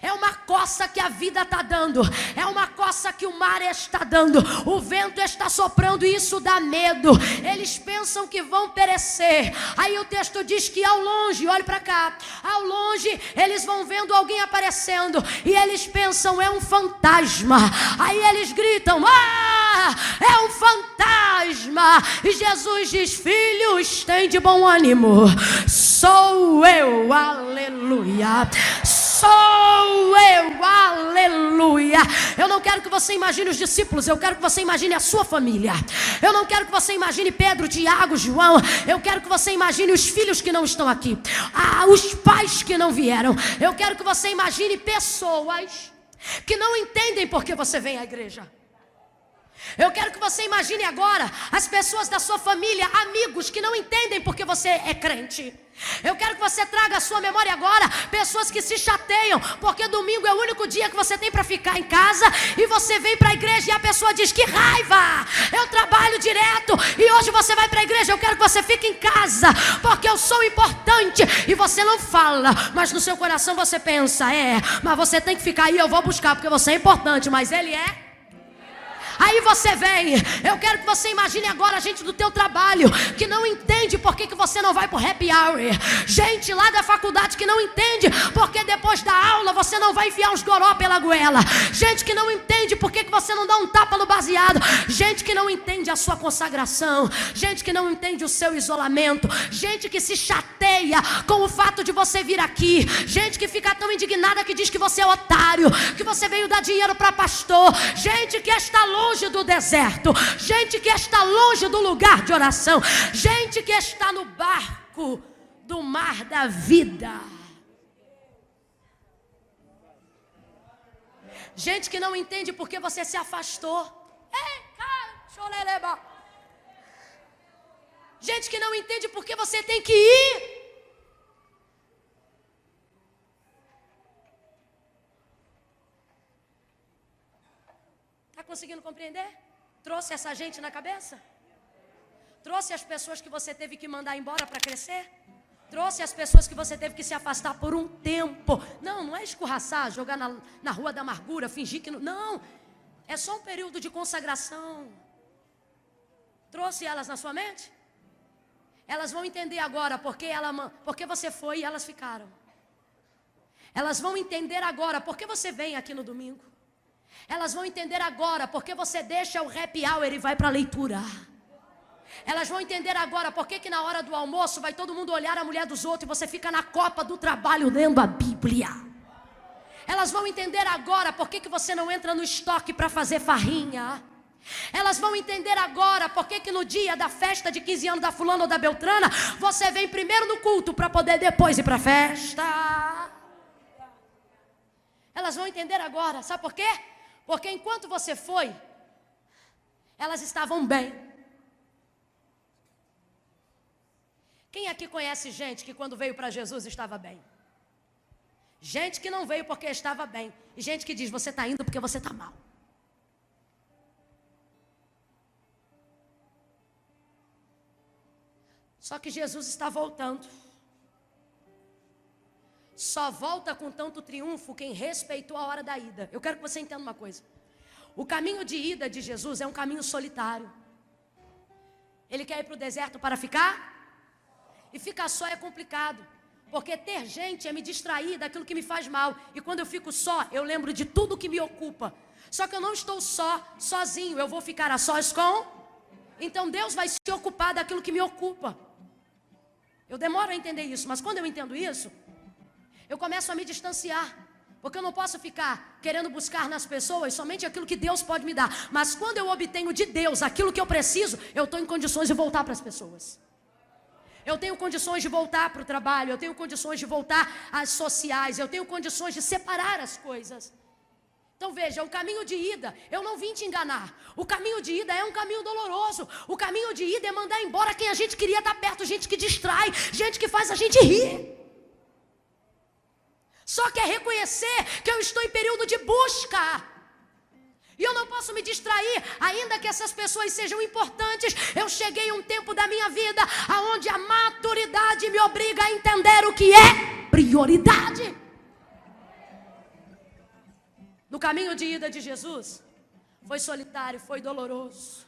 É uma coça que a vida está dando. É uma coça que o mar está dando. O vento está soprando e isso dá medo. Eles pensam que vão perecer. Aí o texto diz que ao longe, olhe para cá, ao longe eles vão vendo alguém aparecendo. E eles pensam, é um fantasma. Aí eles gritam, é um fantasma. E Jesus diz, filhos, tem de bom ânimo. Sou eu, aleluia. Sou eu, aleluia. Eu não quero que você imagine os discípulos, eu quero que você imagine a sua família. Eu não quero que você imagine Pedro, Tiago, João. Eu quero que você imagine os filhos que não estão aqui, os pais que não vieram. Eu quero que você imagine pessoas que não entendem por que você vem à igreja. Eu quero que você imagine agora as pessoas da sua família, amigos que não entendem porque você é crente. Eu quero que você traga à sua memória agora pessoas que se chateiam porque domingo é o único dia que você tem para ficar em casa e você vem para a igreja e a pessoa diz, que raiva, eu trabalho direto e hoje você vai para a igreja. Eu quero que você fique em casa porque eu sou importante. E você não fala, mas no seu coração você pensa, mas você tem que ficar aí, eu vou buscar porque você é importante, mas ele é. Aí você vem, eu quero que você imagine agora a gente do teu trabalho, que não entende por que você não vai pro happy hour. Gente lá da faculdade que não entende porque depois da aula você não vai enfiar os goró pela goela. Gente que não entende por que você não dá um tapa no baseado. Gente que não entende a sua consagração. Gente que não entende o seu isolamento. Gente que se chateia com o fato de você vir aqui. Gente que fica tão indignada que diz que você é otário, que você veio dar dinheiro para pastor. Gente que está longe do deserto. Gente que está longe do lugar de oração. Gente que está no barco do mar da vida. Gente que não entende porque você se afastou. Gente que não entende porque você tem que ir. Está conseguindo compreender? Trouxe essa gente na cabeça? Trouxe as pessoas que você teve que mandar embora para crescer? Trouxe as pessoas que você teve que se afastar por um tempo? Não é escorraçar, jogar na rua da amargura, fingir que não. Não, é só um período de consagração. Trouxe elas na sua mente? Elas vão entender agora porque você foi e elas ficaram. Elas vão entender agora porque você vem aqui no domingo. Elas vão entender agora porque você deixa o happy hour e vai para a leitura. Elas vão entender agora porque que na hora do almoço vai todo mundo olhar a mulher dos outros e você fica na copa do trabalho lendo a Bíblia. Elas vão entender agora porque que você não entra no estoque para fazer farrinha. Elas vão entender agora porque que no dia da festa de 15 anos da fulana ou da beltrana, você vem primeiro no culto para poder depois ir para a festa. Elas vão entender agora, sabe por quê? Porque enquanto você foi, elas estavam bem. Quem aqui conhece gente que quando veio para Jesus estava bem? Gente que não veio porque estava bem. E gente que diz, você está indo porque você está mal. Só que Jesus está voltando. Só volta com tanto triunfo quem respeitou a hora da ida. Eu quero que você entenda uma coisa. O caminho de ida de Jesus é um caminho solitário. Ele quer ir para o deserto para ficar? E ficar só é complicado. Porque ter gente é me distrair daquilo que me faz mal. E quando eu fico só, eu lembro de tudo que me ocupa. Só que eu não estou sozinho. Eu vou ficar a sós com... Então Deus vai se ocupar daquilo que me ocupa. Eu demoro a entender isso, mas quando eu entendo isso, eu começo a me distanciar. Porque eu não posso ficar querendo buscar nas pessoas somente aquilo que Deus pode me dar. Mas quando eu obtenho de Deus aquilo que eu preciso, eu estou em condições de voltar para as pessoas. Eu tenho condições de voltar para o trabalho, eu tenho condições de voltar às sociais, eu tenho condições de separar as coisas. Então veja, o caminho de ida, eu não vim te enganar. O caminho de ida é um caminho doloroso. O caminho de ida é mandar embora quem a gente queria estar perto, gente que distrai, gente que faz a gente rir. Só que é reconhecer que eu estou em período de busca. E eu não posso me distrair, ainda que essas pessoas sejam importantes. Eu cheguei a um tempo da minha vida onde a maturidade me obriga a entender o que é prioridade. No caminho de ida de Jesus, foi solitário, foi doloroso.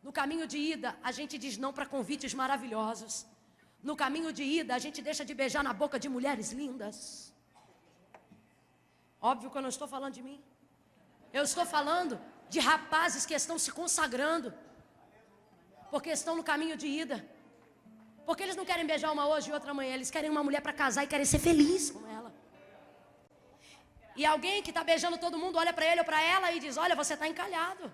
No caminho de ida, a gente diz não para convites maravilhosos. No caminho de ida, a gente deixa de beijar na boca de mulheres lindas. Óbvio que eu não estou falando de mim. Eu estou falando de rapazes que estão se consagrando. Porque estão no caminho de ida. Porque eles não querem beijar uma hoje e outra amanhã. Eles querem uma mulher para casar e querem ser felizes com ela. E alguém que está beijando todo mundo olha para ele ou para ela e diz, olha, você está encalhado.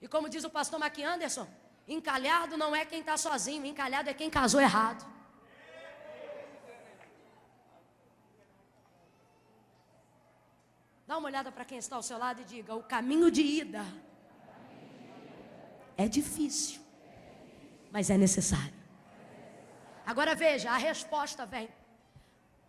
E como diz o pastor Mac Anderson, encalhado não é quem está sozinho, encalhado é quem casou errado. Dá uma olhada para quem está ao seu lado e diga, o caminho de ida é difícil, mas é necessário. Agora veja, a resposta vem.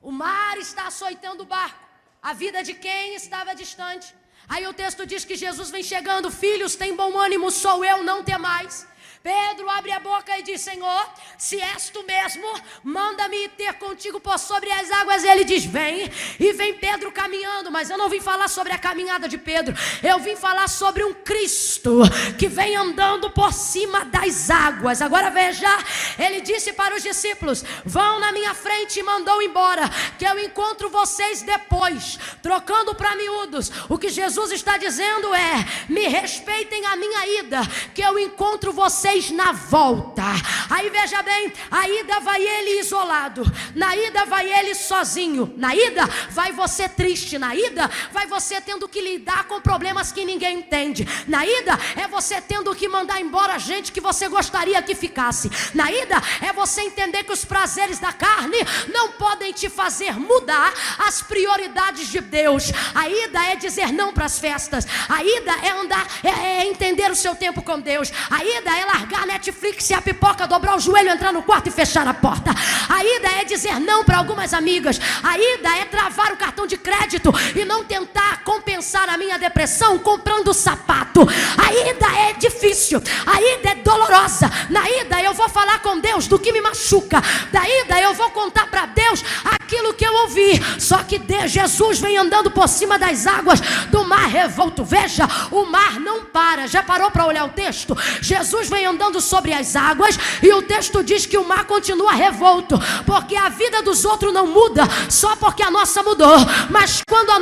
O mar está açoitando o barco. A vida de quem estava distante. Aí o texto diz que Jesus vem chegando. Filhos, tem bom ânimo, sou eu, não temais. Pedro abre a boca e diz: Senhor, se és tu mesmo, manda-me ir ter contigo por sobre as águas. Ele diz: vem. E vem Pedro caminhando. Mas eu não vim falar sobre a caminhada de Pedro, eu vim falar sobre um Cristo que vem andando por cima das águas. Agora veja, ele disse para os discípulos: vão na minha frente, e mandou embora, que eu encontro vocês depois. Trocando para miúdos, o que Jesus está dizendo é: me respeitem a minha ida, que eu encontro vocês na volta. Aí veja bem, a ida vai ele isolado, na ida vai ele sozinho, na ida vai você triste, na ida vai você tendo que lidar com problemas que ninguém entende, na ida é você tendo que mandar embora gente que você gostaria que ficasse, na ida é você entender que os prazeres da carne não podem te fazer mudar as prioridades de Deus. A ida é dizer não para as festas, a ida é andar, é entender o seu tempo com Deus, a ida é largar a Netflix e a pipoca, dobrar o joelho, entrar no quarto e fechar a porta. A ida é dizer não para algumas amigas, a ida é travar o cartão de crédito e não tentar compensar a minha depressão comprando sapato. A ida é difícil, a ida é dolorosa. Na ida eu vou falar com Deus do que me machuca, da ida eu vou contar para Deus aquilo que eu ouvi. Só que Jesus vem andando por cima das águas do mar revolto. Veja, o mar não para. Já parou para olhar o texto? Jesus vem andando sobre as águas e o texto diz que o mar continua revolto, porque a vida dos outros não muda só porque a nossa mudou, mas quando a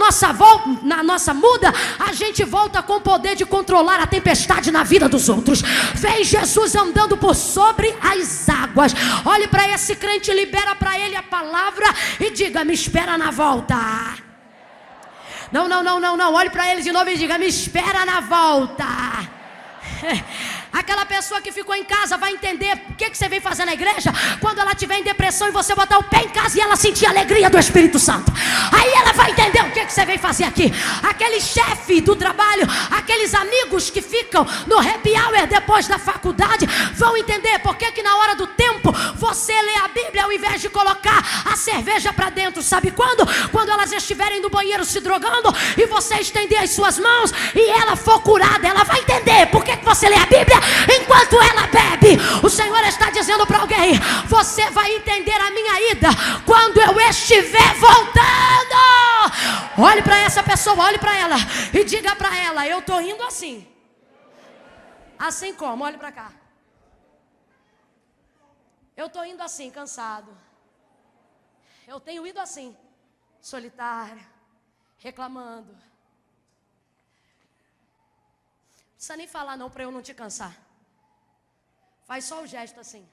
nossa muda, a gente volta com o poder de controlar a tempestade na vida dos outros. Vem Jesus andando por sobre as águas. Olhe para esse crente, libera para ele a palavra e diga: me espera na volta. Não, olhe para ele de novo e diga: me espera na volta. Aquela pessoa que ficou em casa vai entender o que você vem fazer na igreja quando ela estiver em depressão e você botar o pé em casa e ela sentir a alegria do Espírito Santo. Aí ela vai entender o que você vem fazer aqui. Aquele chefe do trabalho, aqueles amigos que ficam no happy hour depois da faculdade vão entender por que na hora do tempo você lê a Bíblia ao invés de colocar a cerveja para dentro. Sabe quando? Quando elas estiverem no banheiro se drogando e você estender as suas mãos e ela for curada, ela vai entender por que você lê a Bíblia enquanto ela bebe. O Senhor está dizendo para alguém: você vai entender a minha ida quando eu estiver voltando. Olhe para essa pessoa, olhe para ela e diga para ela: eu estou indo assim. Assim como? Olhe para cá. Eu estou indo assim, cansado. Eu tenho ido assim, solitário, reclamando. Não precisa nem falar não para eu não te cansar. Faz só o gesto assim.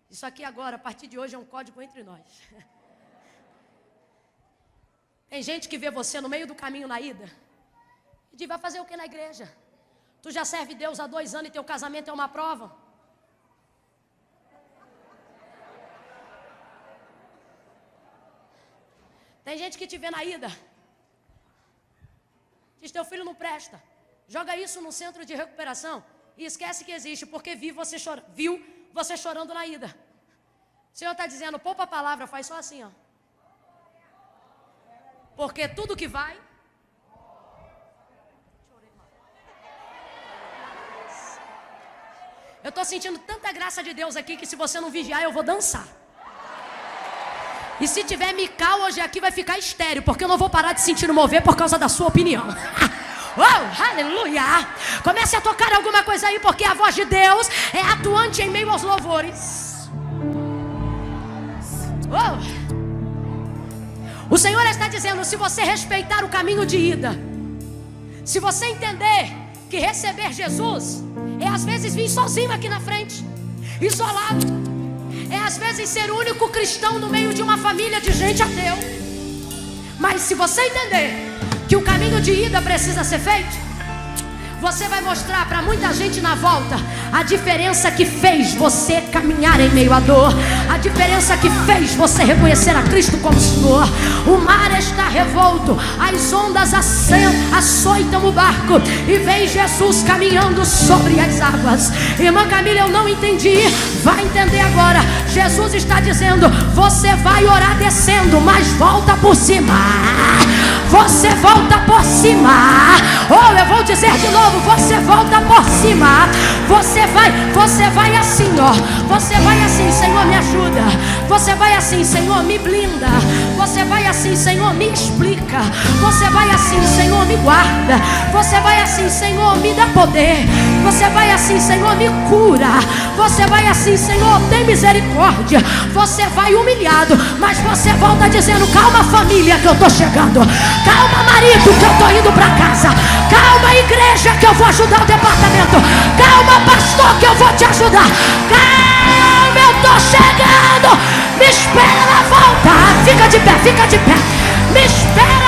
Isso aqui agora, a partir de hoje, é um código entre nós. Tem gente que vê você no meio do caminho na ida e diz: vai fazer o que na igreja? Tu já serve Deus há 2 anos e teu casamento é uma prova? Tem gente que te vê na ida, diz: teu filho não presta. Joga isso no centro de recuperação e esquece que existe, porque viu você chorando na ida. O Senhor está dizendo: poupa a palavra, faz só assim, ó. Porque tudo que vai... Eu estou sentindo tanta graça de Deus aqui que se você não vigiar eu vou dançar. E se tiver Mical hoje aqui vai ficar estéreo, porque eu não vou parar de sentir o mover por causa da sua opinião. Oh, aleluia! Comece a tocar alguma coisa aí, porque a voz de Deus é atuante em meio aos louvores. Oh. O Senhor está dizendo: se você respeitar o caminho de ida, se você entender que receber Jesus é às vezes vir sozinho aqui na frente, isolado, é às vezes ser o único cristão no meio de uma família de gente ateu. Mas se você entender que o caminho de ida precisa ser feito, você vai mostrar para muita gente na volta a diferença que fez você caminhar em meio à dor, a diferença que fez você reconhecer a Cristo como Senhor. O mar está revolto, as ondas açoitam o barco e vem Jesus caminhando sobre as águas. Irmã Camila, eu não entendi, vai entender agora. Jesus está dizendo: você vai orar descendo, mas volta por cima. Você volta por cima. Oh, eu vou dizer de novo: novo, você volta por cima. Você vai assim, ó. Você vai assim, Senhor, me ajuda. Você vai assim, Senhor, me blinda. Você vai assim, Senhor, me explica. Você vai assim, Senhor, me guarda. Você vai assim, Senhor, me dá poder. Você vai assim, Senhor, me cura. Você vai assim, Senhor, tem misericórdia. Você vai humilhado, mas você volta dizendo: calma, família, que eu tô chegando. Calma, marido, que eu tô indo pra casa. Calma, igreja, que eu vou ajudar o departamento. Calma, pastor, que eu vou te ajudar. Calma, eu tô chegando. Me espera na volta. Fica de pé, fica de pé. Me espera.